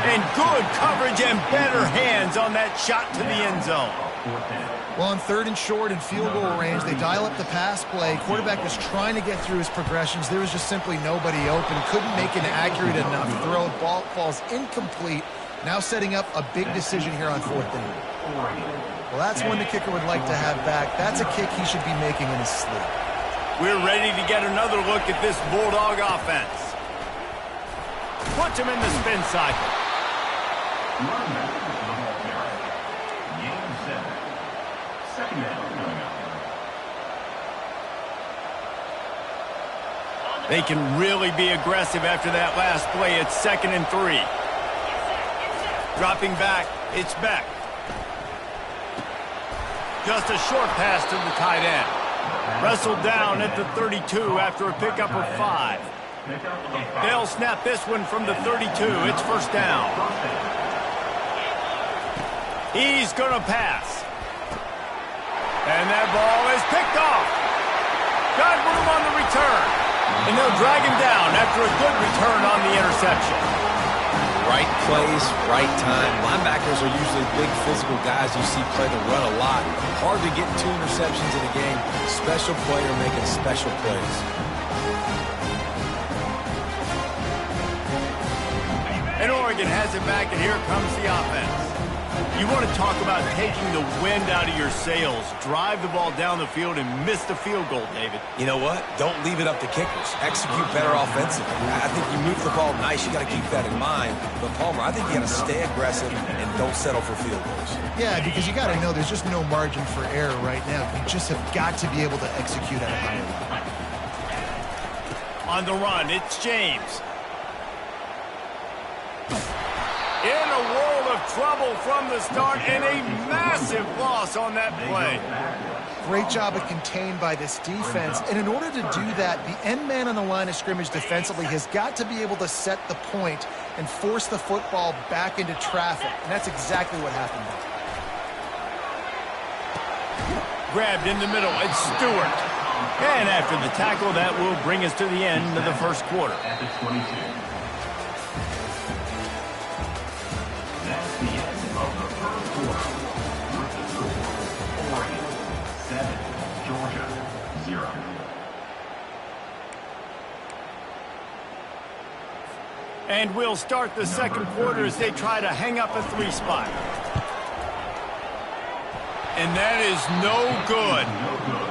And good coverage and better hands on that shot to the end zone. Well, on 3rd and short and field goal range, they dial up the pass play. Quarterback was trying to get through his progressions. There was just simply nobody open. Couldn't make an accurate enough throw. Ball falls incomplete. Now setting up a big decision here on 4th down. Well, that's one the kicker would like to have back. That's a kick he should be making in his sleep. We're ready to get another look at this Bulldog offense. Puts him in the spin cycle. They can really be aggressive after that last play. It's 2nd and 3. Dropping back, it's Beck. Just a short pass to the tight end. Wrestled down at the 32 after a pickup of 5. They'll snap this one from the 32. It's 1st down. He's going to pass. And that ball is picked off. Got room on the return. And they'll drag him down after a good return on the interception. Right plays, right time. Linebackers are usually big physical guys you see play the run a lot. Hard to get 2 interceptions in a game. Special player making special plays. And Oregon has it back, and here comes the offense. You want to talk about taking the wind out of your sails. Drive the ball down the field and miss the field goal, David. You know what? Don't leave it up to kickers. Execute better offensively. I think you move the ball nice. You got to keep that in mind. But, Palmer, I think you got to stay aggressive and don't settle for field goals. Yeah, because you got to know there's just no margin for error right now. You just have got to be able to execute at a higher level. On the run, it's James. In a world of trouble from the start, and a massive loss on that play. Great job of contained by this defense. And in order to do that, the end man on the line of scrimmage defensively has got to be able to set the point and force the football back into traffic. And that's exactly what happened there. Grabbed in the middle, it's Stewart. And after the tackle, that will bring us to the end of the 1st quarter. At the 22. That's the end of the 1st quarter. With the score, Oregon 7, Georgia 0. And we'll start the 2nd quarter as they try to hang up a 3 spot. And that is no good.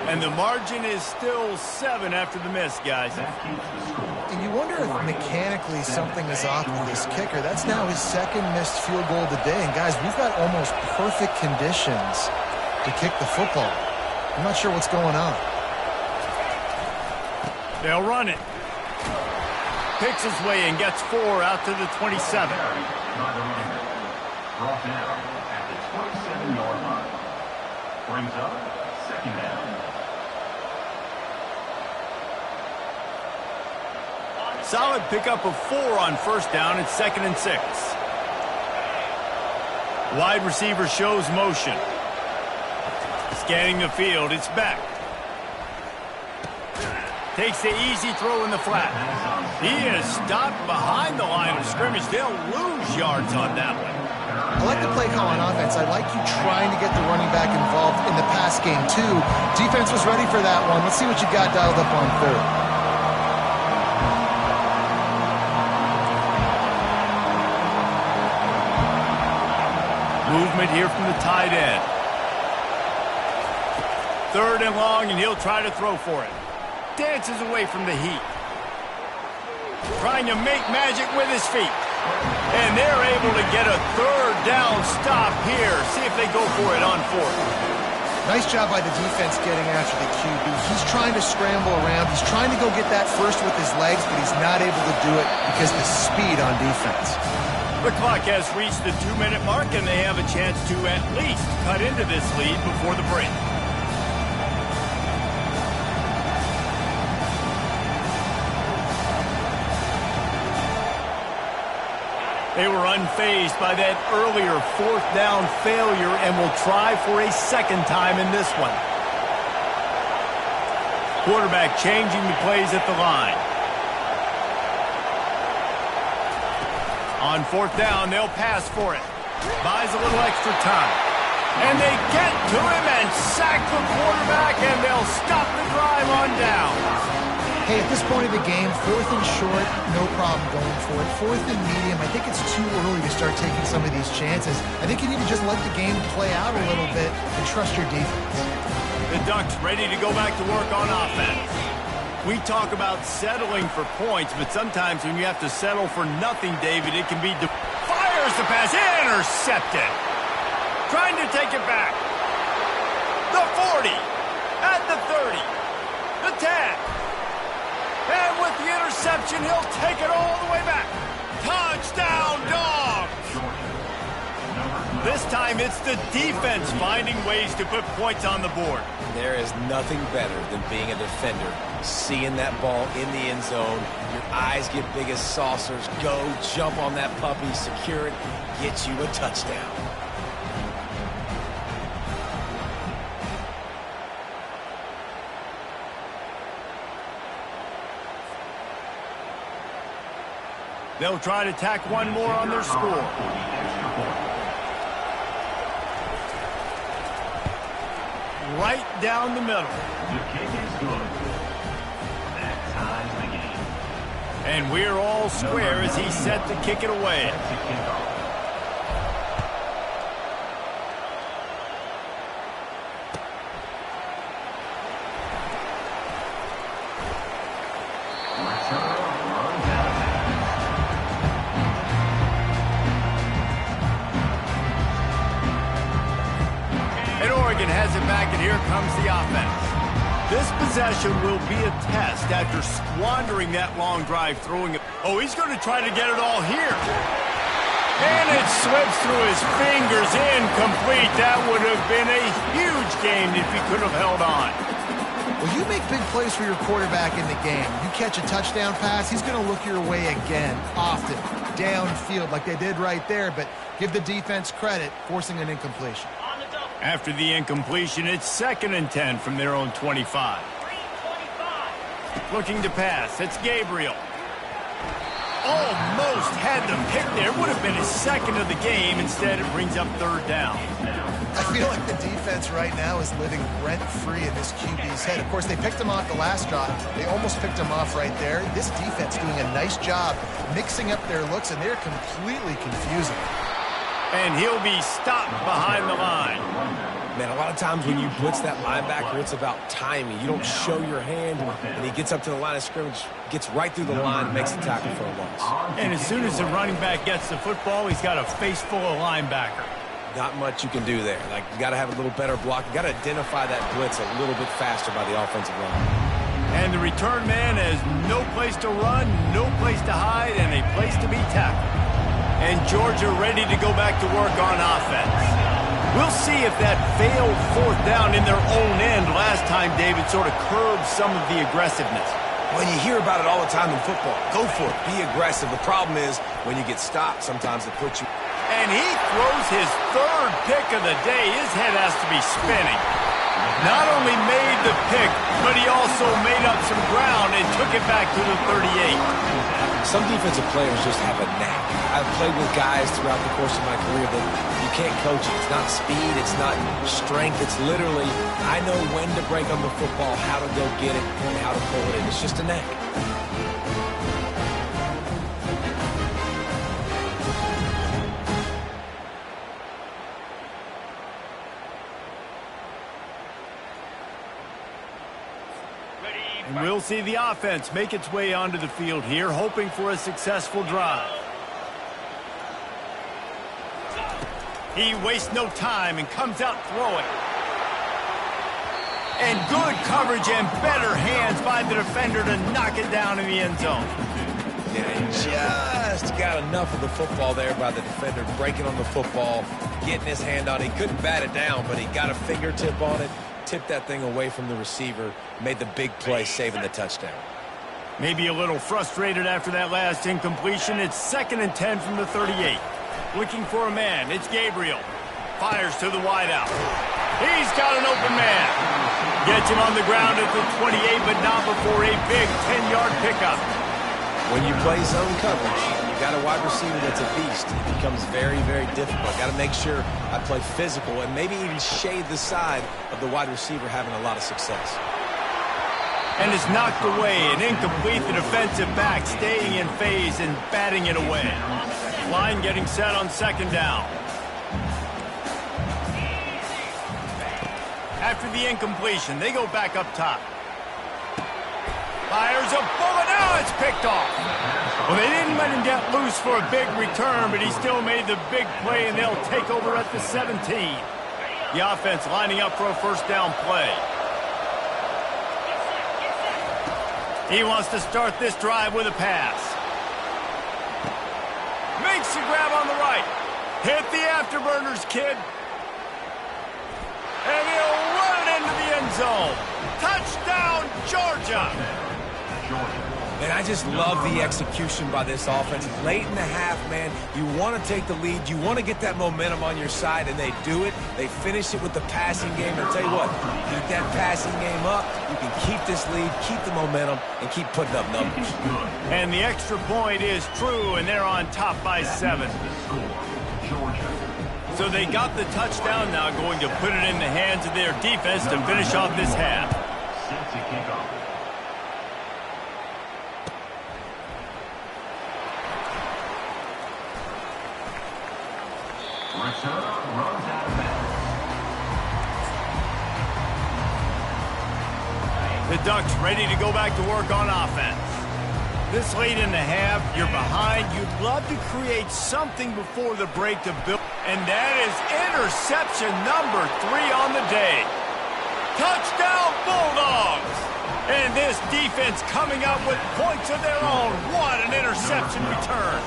And the margin is still 7 after the miss, guys. And you wonder if mechanically something is off with this kicker. That's now his 2nd missed field goal of the day. And, guys, we've got almost perfect conditions to kick the football. I'm not sure what's going on. They'll run it. Picks his way and gets 4 out to the 27. Brought down at the 27-yard line. Brings up 2nd down. Solid pickup of 4 on 1st down. It's 2nd and 6. Wide receiver shows motion. Scanning the field, it's back. Takes the easy throw in the flat. He is stopped behind the line of scrimmage. They'll lose yards on that one. I like the play call on offense. I like you trying to get the running back involved in the pass game, too. Defense was ready for that one. Let's see what you got dialed up on 3rd. Movement here from the tight end. 3rd and long, and he'll try to throw for it. Dances away from the heat. Trying to make magic with his feet. And they're able to get a 3rd down stop here. See if they go for it on 4th. Nice job by the defense getting after the QB. He's trying to scramble around. He's trying to go get that first with his legs, but he's not able to do it because of the speed on defense. The clock has reached the 2-minute mark, and they have a chance to at least cut into this lead before the break. They were unfazed by that earlier 4th down failure and will try for a 2nd time in this one. Quarterback changing the plays at the line. On 4th down, they'll pass for it. Buys a little extra time. And they get to him and sack the quarterback, and they'll stop the drive on down. Hey, at this point of the game, 4th and short, no problem going for it. 4th and medium, I think it's too early to start taking some of these chances. I think you need to just let the game play out a little bit and trust your defense. The Ducks ready to go back to work on offense. We talk about settling for points, but sometimes when you have to settle for nothing, David, it can be... Fires the pass, intercepted. Trying to take it back. The 40, at the 30, the 10. And with the interception, he'll take it all the way back. Touchdown, Dogs! This time, it's the defense finding ways to put points on the board. There is nothing better than being a defender. Seeing that ball in the end zone, your eyes get big as saucers. Go, jump on that puppy, secure it, get you a touchdown. They'll try to tack one more on their score. Right down the middle. The kick is good. That ties the game. And we're all square as he's set to kick it away. That's a kickoff. Has it back, and here comes the offense. This possession will be a test after squandering that long drive throwing it. Oh, he's going to try to get it all here. And it slips through his fingers, incomplete. That would have been a huge gain if he could have held on. Well, you make big plays for your quarterback in the game. You catch a touchdown pass, he's going to look your way again, often, downfield like they did right there, but give the defense credit, forcing an incompletion. After the incompletion, it's 2nd and 10 from their own 25. Looking to pass. It's Gabriel. Almost had the pick there. Would have been his 2nd of the game. Instead, it brings up 3rd down. I feel like the defense right now is living rent-free in this QB's head. Of course, they picked him off the last drive. They almost picked him off right there. This defense doing a nice job mixing up their looks, and they're completely confusing. And he'll be stopped behind the line. Man, a lot of times when you blitz that linebacker, it's about timing. You don't show your hand, and he gets up to the line of scrimmage, gets right through the line, and makes the tackle for a loss. And as soon as the running back gets the football, he's got a face full of linebacker. Not much you can do there. Like, you got to have a little better block. You got to identify that blitz a little bit faster by the offensive line. And the return man has no place to run, no place to hide, and a place to be tackled. And Georgia ready to go back to work on offense. We'll see if that failed 4th down in their own end last time, David, sort of curbed some of the aggressiveness. When you hear about it all the time in football, go for it. Be aggressive. The problem is when you get stopped, sometimes it puts you... And he throws his 3rd pick of the day. His head has to be spinning. Not only made the pick, but he also made up some ground and took it back to the 38. Some defensive players just have a knack. I've played with guys throughout the course of my career that you can't coach it. It's not speed, it's not strength. It's literally, I know when to break on the football, how to go get it, and how to pull it in. It's just a knack. And we'll see the offense make its way onto the field here, hoping for a successful drive. He wastes no time and comes out throwing. And good coverage and better hands by the defender to knock it down in the end zone. Yeah, he just got enough of the football there by the defender, breaking on the football, getting his hand on it. He couldn't bat it down, but he got a fingertip on it, tipped that thing away from the receiver, made the big play, saving the touchdown. Maybe a little frustrated after that last incompletion. It's 2nd and 10 from the 38. Looking for a man. It's Gabriel. Fires to the wideout. He's got an open man. Gets him on the ground at the 28, but not before a big 10-yard pickup. When you play zone coverage, you got a wide receiver that's a beast. It becomes very, very difficult. Got to make sure I play physical and maybe even shade the side of the wide receiver having a lot of success. And it's knocked away and incomplete. The defensive back staying in phase and batting it away. Line getting set on 2nd down. After the incompletion, they go back up top. Fires a bullet. Now it's picked off. Well, they didn't let him get loose for a big return, but he still made the big play, and they'll take over at the 17. The offense lining up for a 1st down play. He wants to start this drive with a pass. Makes the grab on the right. Hit the afterburners, kid. And he'll run it into the end zone. Touchdown, Georgia. Man, I just love the execution by this offense. Late in the half, man, you want to take the lead. You want to get that momentum on your side, and they do it. They finish it with the passing game. And I'll tell you what, keep that passing game up. You can keep this lead, keep the momentum, and keep putting up numbers. And the extra point is true, and they're on top by 7. So they got the touchdown now, going to put it in the hands of their defense to finish off this half. The Ducks ready to go back to work on offense. This late in the half, you're behind. You'd love to create something before the break to build. And that is interception number 3 on the day. Touchdown, Bulldogs! And this defense coming up with points of their own. What an interception return.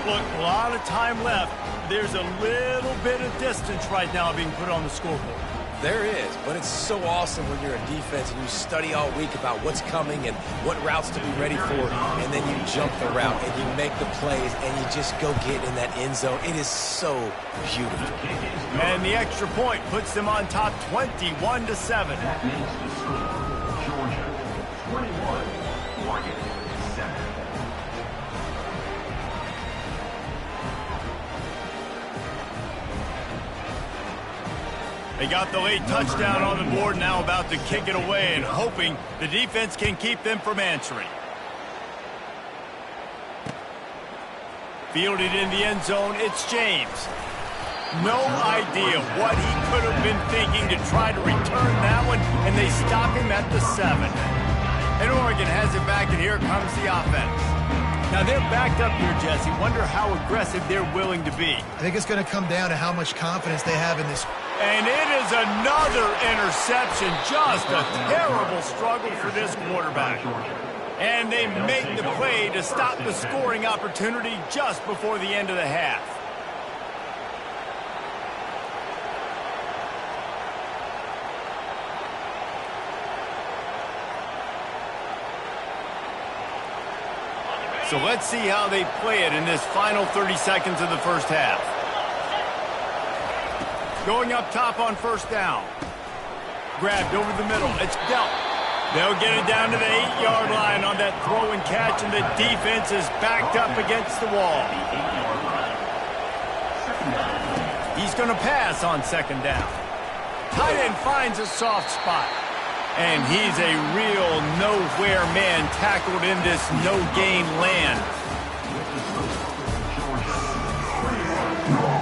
Look, a lot of time left. There's a little bit of distance right now being put on the scoreboard. There is, but it's so awesome when you're a defense and you study all week about what's coming and what routes to be ready for, and then you jump the route and you make the plays and you just go get in that end zone. It is so beautiful. And the extra point puts them on top 21-7. That makes the score. Georgia 21, Oregon 7. They got the late touchdown on the board, now about to kick it away and hoping the defense can keep them from answering. Fielded in the end zone, it's James. No idea what he could have been thinking to try to return that one, and they stop him at the 7. And Oregon has it back, and here comes the offense. Now, they're backed up here, Jesse. Wonder how aggressive they're willing to be. I think it's going to come down to how much confidence they have in this. And it is another interception. Just a terrible struggle for this quarterback. And they make the play to stop the scoring opportunity just before the end of the half. So let's see how they play it in this final 30 seconds of the first half. Going up top on 1st down. Grabbed over the middle. It's dealt. They'll get it down to the 8-yard line on that throw and catch, and the defense is backed up against the wall. He's going to pass on 2nd down. Tight end finds a soft spot. And he's a real nowhere man tackled in this no-gain land.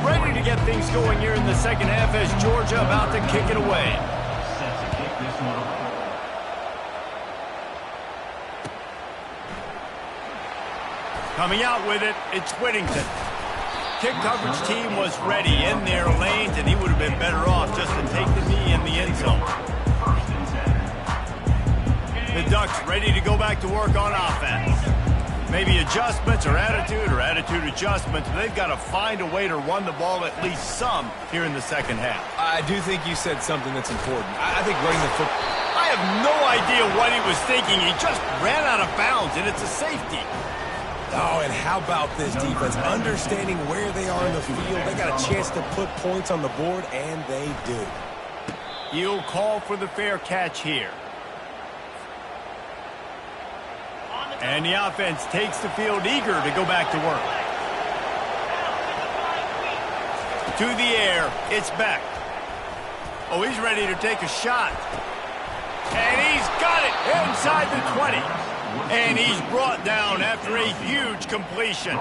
Ready to get things going here in the second half as Georgia about to kick it away. Coming out with it, it's Whittington. Kick coverage team was ready in their lanes, and he would have been better off just to take the knee in the end zone. The Ducks ready to go back to work on offense. Maybe adjustments or attitude adjustments. They've got to find a way to run the ball at least some here in the second half. I do think you said something that's important. I think running the football. I have no idea what he was thinking. He just ran out of bounds, and it's a safety. Oh, and how about this defense? Understanding where they are in the field. They got a chance to put points on the board, and they do. He'll call for the fair catch here. And the offense takes the field eager to go back to work. To the air, it's Beck. Oh, he's ready to take a shot. And he's got it inside the 20. And he's brought down after a huge completion.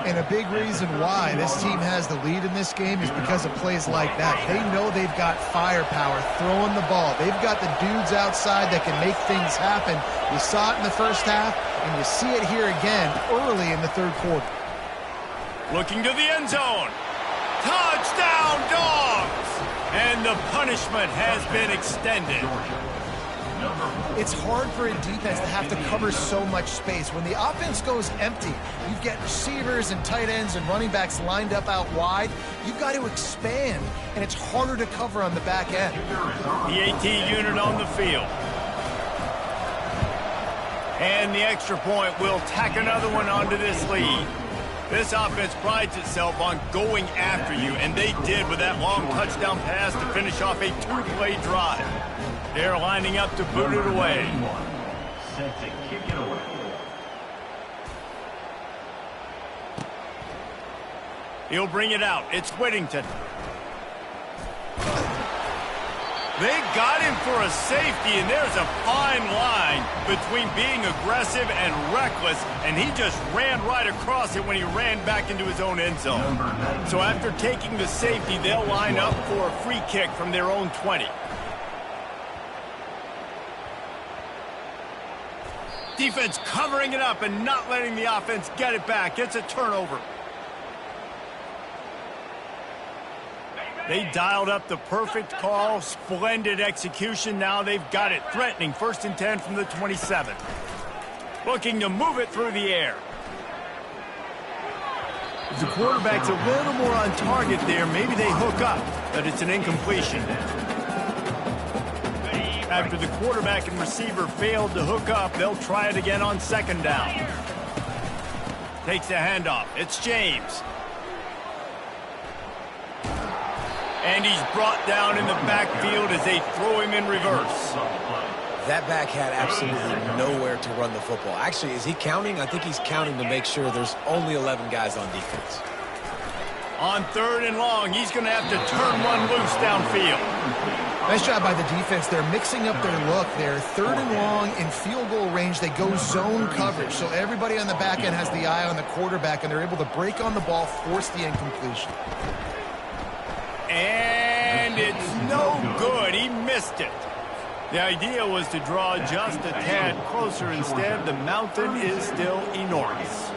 And a big reason why this team has the lead in this game is because of plays like that. They know they've got firepower throwing the ball. They've got the dudes outside that can make things happen. You saw it in the first half, and you see it here again early in the third quarter. Looking to the end zone. Touchdown, Dogs! And the punishment has been extended. It's hard for a defense to have to cover so much space. When the offense goes empty, you get receivers and tight ends and running backs lined up out wide. You've got to expand, and it's harder to cover on the back end. The AT unit on the field. And the extra point will tack another one onto this lead. This offense prides itself on going after you, and they did with that long touchdown pass to finish off a two-play drive. They're lining up to boot it away. Set to kick it away. He'll bring it out. It's Whittington. They got him for a safety, and there's a fine line between being aggressive and reckless, and he just ran right across it when he ran back into his own end zone. So after taking the safety, they'll line up for a free kick from their own 20. Defense covering it up and not letting the offense get it back. It's a turnover. They dialed up the perfect call, splendid execution. Now they've got it threatening. 1st and 10 from the 27. Looking to move it through the air. If the quarterback's a little more on target there, maybe they hook up, but it's an incompletion. After the quarterback and receiver failed to hook up, they'll try it again on 2nd down. Takes the handoff. It's James. And he's brought down in the backfield as they throw him in reverse. That back had absolutely nowhere to run the football. Actually, is he counting? I think he's counting to make sure there's only 11 guys on defense. On 3rd and long, he's going to have to turn one loose downfield. Nice job by the defense. They're mixing up their look. They're 3rd and long in field goal range. They go zone coverage. So everybody on the back end has the eye on the quarterback, and they're able to break on the ball, force the incompletion. And it's no good. He missed it. The idea was to draw just a tad closer. Instead, the mountain is still enormous.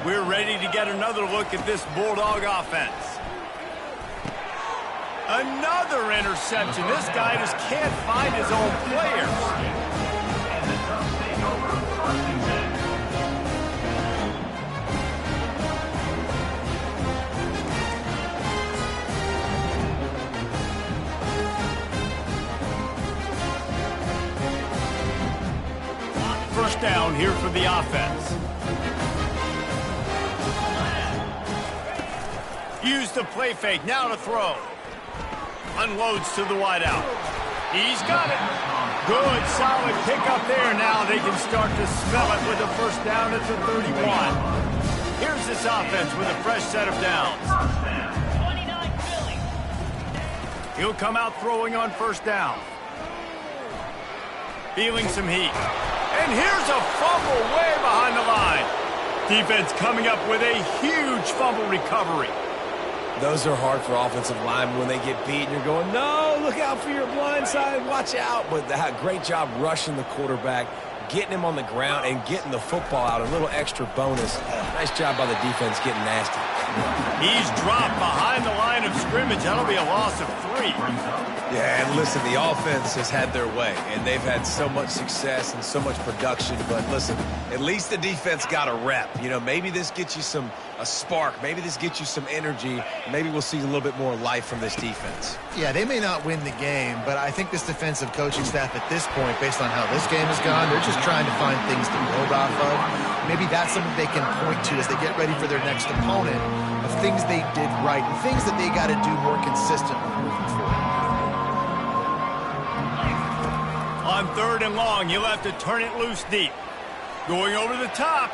We're ready to get another look at this Bulldog offense. Another interception. This guy just can't find his own players. First down here for the offense. Use the play fake. Now to throw. Unloads to the wideout. He's got it. Good, solid pickup there. Now they can start to smell it with a first down at the 31. Here's this offense with a fresh set of downs. He'll come out throwing on first down. Feeling some heat. And here's a fumble way behind the line. Defense coming up with a huge fumble recovery. Those are hard for offensive linemen when they get beat and you're going, no, look out for your blind side, watch out. But that great job rushing the quarterback, getting him on the ground and getting the football out. A little extra bonus. Nice job by the defense getting nasty. He's dropped behind the line of scrimmage. That'll be a loss of 3. Yeah, and listen, the offense has had their way, and they've had so much success and so much production. But listen, at least the defense got a rep. You know, maybe this gets you a spark. Maybe this gets you some energy. Maybe we'll see a little bit more life from this defense. Yeah, they may not win the game, but I think this defensive coaching staff at this point, based on how this game has gone, they're just trying to find things to build off of. Maybe that's something they can point to as they get ready for their next opponent, of things they did right and things that they got to do more consistently moving forward. On 3rd and long, he'll have to turn it loose deep. Going over the top.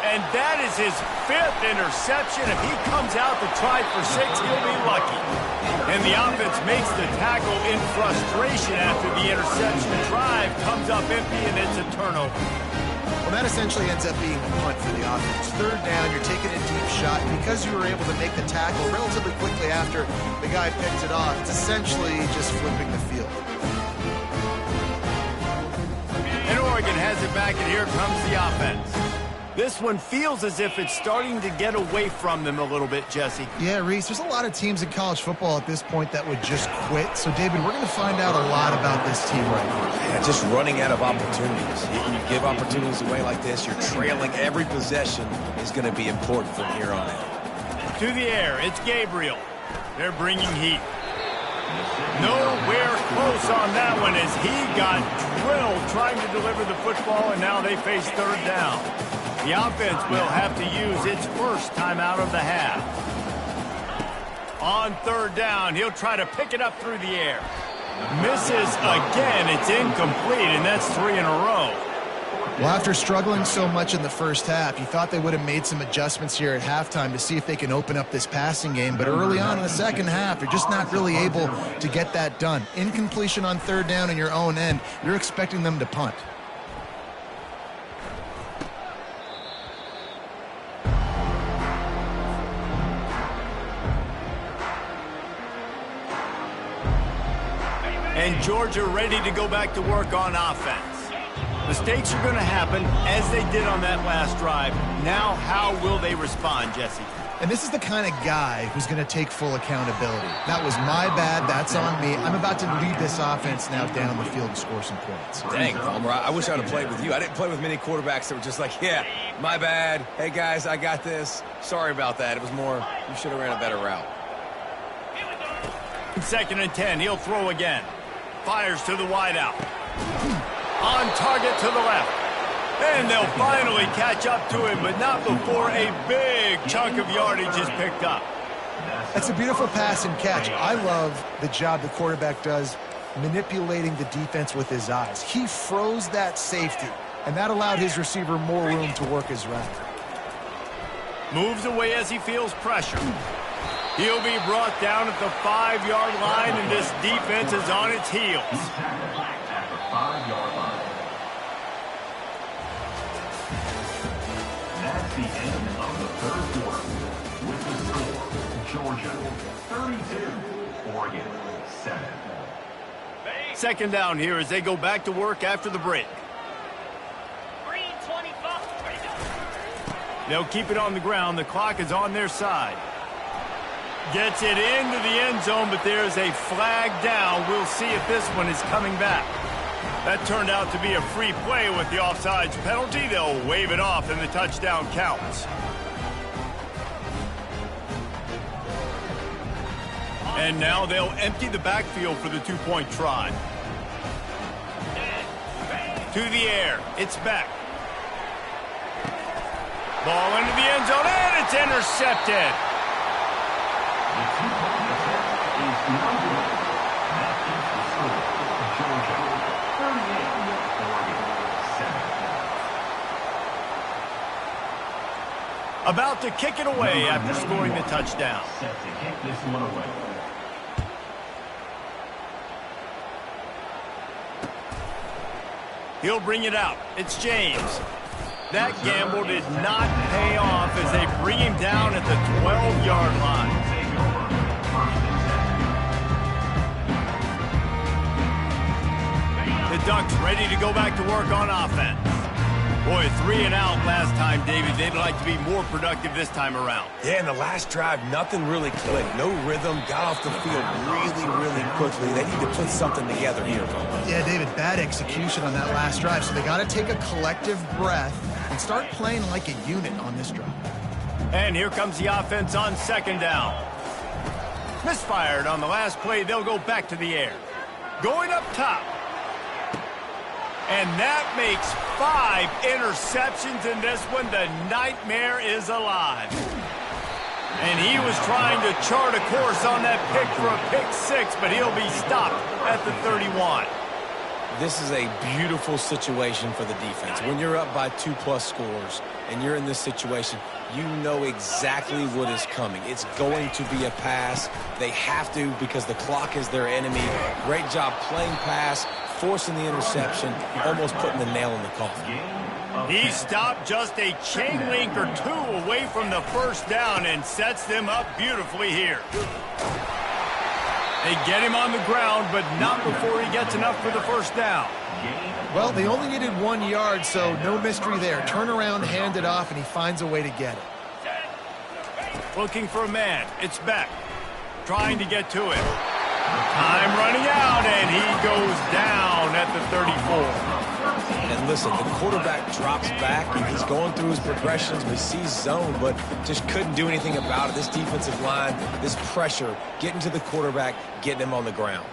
And that is his 5th interception. If he comes out to try for 6, he'll be lucky. And the offense makes the tackle in frustration after the interception. Drive comes up empty, and it's a turnover. Well, that essentially ends up being a punt for the offense. 3rd down, you're taking a deep shot. Because you were able to make the tackle relatively quickly after the guy picked it off, it's essentially just flipping the field. And Oregon has it back, and here comes the offense. This one feels as if it's starting to get away from them a little bit, Jesse. Yeah, Reese, there's a lot of teams in college football at this point that would just quit. So, David, we're going to find out a lot about this team right now. Yeah, just running out of opportunities. You give opportunities away like this, you're trailing. Every possession is going to be important from here on out. To the air, it's Gabriel. They're bringing heat. Nowhere close on that one as he got drilled trying to deliver the football, and now they face 3rd down. The offense will have to use its first timeout of the half. On 3rd down, he'll try to pick it up through the air. Misses again. It's incomplete, and that's 3 in a row. Well, after struggling so much in the first half, you thought they would have made some adjustments here at halftime to see if they can open up this passing game. But early on in the second half, they're just not really able to get that done. Incompletion on 3rd down in your own end, you're expecting them to punt. And Georgia ready to go back to work on offense. Mistakes are going to happen as they did on that last drive. Now, how will they respond, Jesse? And this is the kind of guy who's going to take full accountability. That was my bad. That's on me. I'm about to lead this offense now down the field and score some points. Dang, Palmer, I wish I would have played with you. I didn't play with many quarterbacks that were just like, yeah, my bad. Hey, guys, I got this. Sorry about that. It was more, you should have ran a better route. 2nd and 10, he'll throw again. Fires to the wideout. On target to the left. And they'll finally catch up to him, but not before a big chunk of yardage is picked up. That's a beautiful pass and catch. I love the job the quarterback does manipulating the defense with his eyes. He froze that safety, and that allowed his receiver more room to work his route. Moves away as he feels pressure. He'll be brought down at the 5-yard line, and this defense is on its heels. At the 5-yard line. That's the end of the 3rd quarter. With the score, Georgia 32, Oregon 7. 2nd down here as they go back to work after the break. They'll keep it on the ground. The clock is on their side. Gets it into the end zone, but there's a flag down. We'll see if this one is coming back. That turned out to be a free play with the offsides penalty. They'll wave it off, and the touchdown counts. And now they'll empty the backfield for the 2-point try. To the air. It's back. Ball into the end zone, and it's intercepted. The 2-point attempt is no good. That is the score. Georgia 38, Oregon 7. About to kick it away after scoring the touchdown. Set to kick this one away. He'll bring it out. It's James. That gamble did not pay off as they bring him down at the 12-yard line. The Ducks ready to go back to work on offense. Boy, 3 and out last time, David. They'd like to be more productive this time around. Yeah, in the last drive, nothing really clicked. No rhythm, got off the field really quickly. They need to put something together here. Yeah, David, bad execution on that last drive, so they got to take a collective breath and start playing like a unit on this drive. And here comes the offense on second down. Misfired on the last play. They'll go back to the air. Going up top. And that makes 5 interceptions in this one. The nightmare is alive. And he was trying to chart a course on that pick for a pick 6, but he'll be stopped at the 31. This is a beautiful situation for the defense. When you're up by 2+ scores and you're in this situation, you know exactly what is coming. It's going to be a pass. They have to because the clock is their enemy. Great job playing pass, forcing the interception, almost putting the nail in the coffin. He stopped just a chain link or 2 away from the first down and sets them up beautifully here. They get him on the ground, but not before he gets enough for the first down. Well, they only needed 1 yard, so no mystery there. Turn around, hand it off, and he finds a way to get it. Looking for a man. It's Beck. Trying to get to him. Time running out, and he goes down at the 34. And listen, the quarterback drops back, and he's going through his progressions. We see zone, but just couldn't do anything about it. This defensive line, this pressure, getting to the quarterback, getting him on the ground.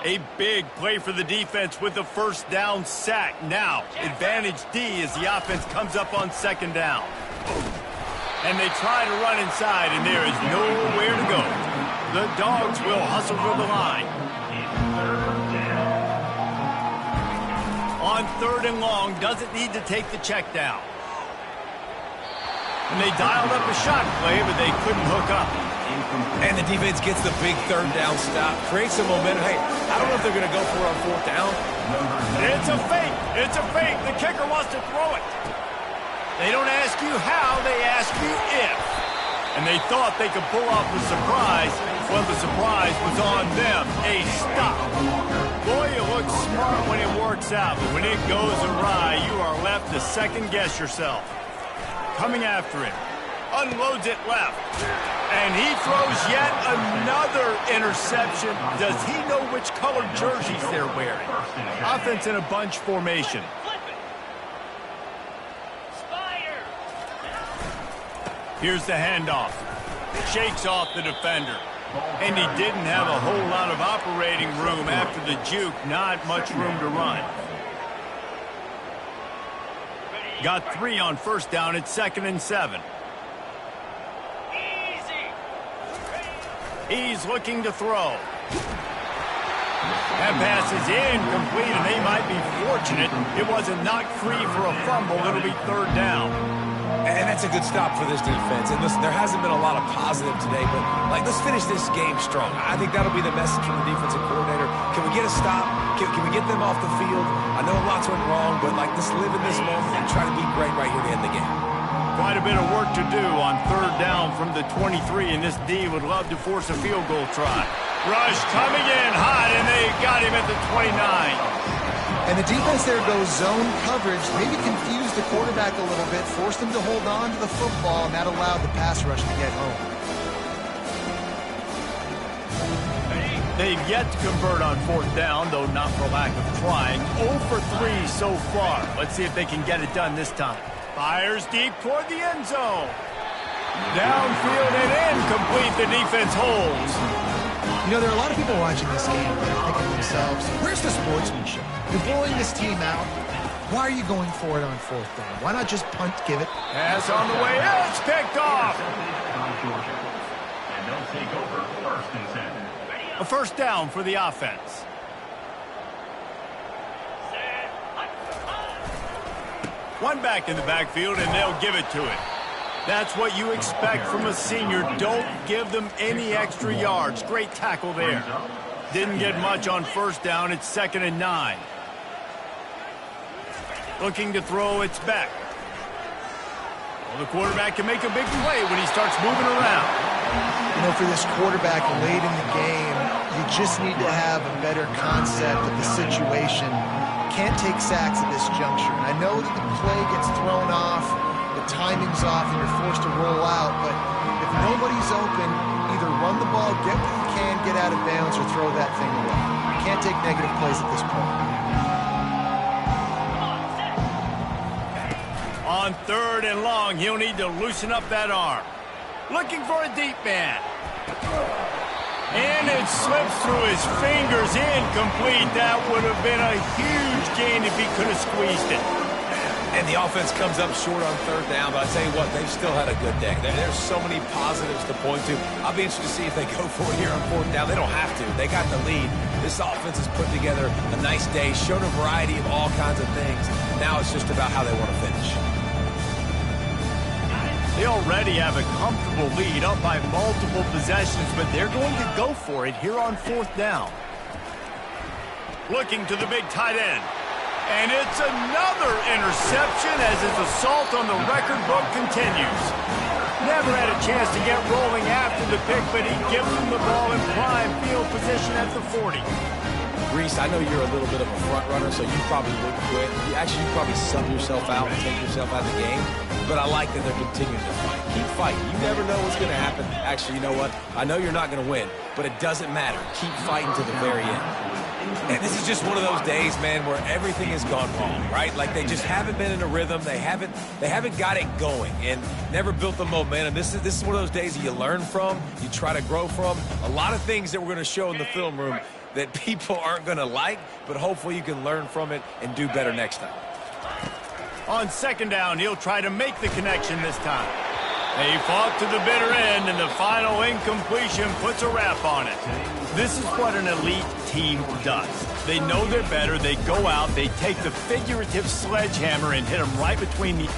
A big play for the defense with the first down sack. Now, advantage D as the offense comes up on second down. And they try to run inside, and there is nowhere to go. The Dogs will hustle for the line. On 3rd and long, doesn't need to take the check down. And they dialed up a shot play, but they couldn't hook up. And the defense gets the big 3rd down stop, creates some momentum. Hey, I don't know if they're going to go for it on 4th down. It's a fake. It's a fake. The kicker wants to throw it. They don't ask you how, they ask you if. And they thought they could pull off the surprise. Well, the surprise was on them. A stop. Boy, you look smart when it works out, but when it goes awry, you are left to second-guess yourself. Coming after him. Unloads it left. And he throws yet another interception. Does he know which colored jerseys they're wearing? Offense in a bunch formation. Here's the handoff. Shakes off the defender. And he didn't have a whole lot of operating room after the juke. Not much room to run. Got 3 on first down. It's 2nd and 7. He's looking to throw. That pass is incomplete, and they might be fortunate it wasn't knocked free for a fumble. It'll be 3rd down. And that's a good stop for this defense. And listen, there hasn't been a lot of positive today, but let's finish this game strong. I think that'll be the message from the defensive coordinator. Can we get a stop? Can we get them off the field? I know lots went wrong, but let's live in this moment and try to be great right here to end the game. Quite a bit of work to do on 3rd down from the 23, and this D would love to force a field goal try. Rush coming in hot, and they got him at the 29. And the defense there goes zone coverage, maybe confused the quarterback a little bit, forced him to hold on to the football, and that allowed the pass rush to get home. They've yet to convert on 4th down, though not for lack of trying. 0 for 3 so far. Let's see if they can get it done this time. Fires deep toward the end zone. Downfield and incomplete. The defense holds. You know, there are a lot of people watching this game that are thinking to themselves, where's the sportsmanship? You're blowing this team out. Why are you going for it on 4th down? Why not just punt, give it? Pass on the way. It's picked off. And they'll take over 1st and 10. A first down for the offense. One back in the backfield, and they'll give it to it. That's what you expect from a senior. Don't give them any extra yards. Great tackle there. Didn't get much on first down. It's 2nd and 9. Looking to throw, it's Beck. Well, the quarterback can make a big play when he starts moving around. You know, for this quarterback late in the game, you just need to have a better concept of the situation. Can't take sacks at this juncture. And I know that the play gets thrown off, the timing's off, and you're forced to roll out, but if nobody's open, either run the ball, get what you can, get out of bounds, or throw that thing away. You can't take negative plays at this point. On 3rd and long, he'll need to loosen up that arm. Looking for a deep man. And it slips through his fingers, incomplete. That would have been a huge gain if he could have squeezed it. And the offense comes up short on 3rd down, but I tell you what, they've still had a good day. There's so many positives to point to. I'll be interested to see if they go for it here on 4th down. They don't have to. They got the lead. This offense has put together a nice day, shown a variety of all kinds of things. Now it's just about how they want to finish. They already have a comfortable lead, up by multiple possessions, but they're going to go for it here on 4th down. Looking to the big tight end. And it's another interception as his assault on the record book continues. Never had a chance to get rolling after the pick, but he gives him the ball in prime field position at the 40. Reese, I know you're a little bit of a front runner, so you probably wouldn't quit. You'd probably sub yourself out and take yourself out of the game. But I like that they're continuing to fight. Keep fighting. You never know what's going to happen. Actually, you know what? I know you're not going to win, but it doesn't matter. Keep fighting to the very end. And this is just one of those days, man, where everything has gone wrong, right? Like they just haven't been in a rhythm. They haven't got it going and never built the momentum. This is one of those days that you learn from, you try to grow from. A lot of things that we're going to show in the film room that people aren't going to like, but hopefully you can learn from it and do better next time. On 2nd down, he'll try to make the connection this time. He fought to the bitter end, and the final incompletion puts a wrap on it. This is what an elite team does. They know they're better. They go out. They take the figurative sledgehammer and hit them right between the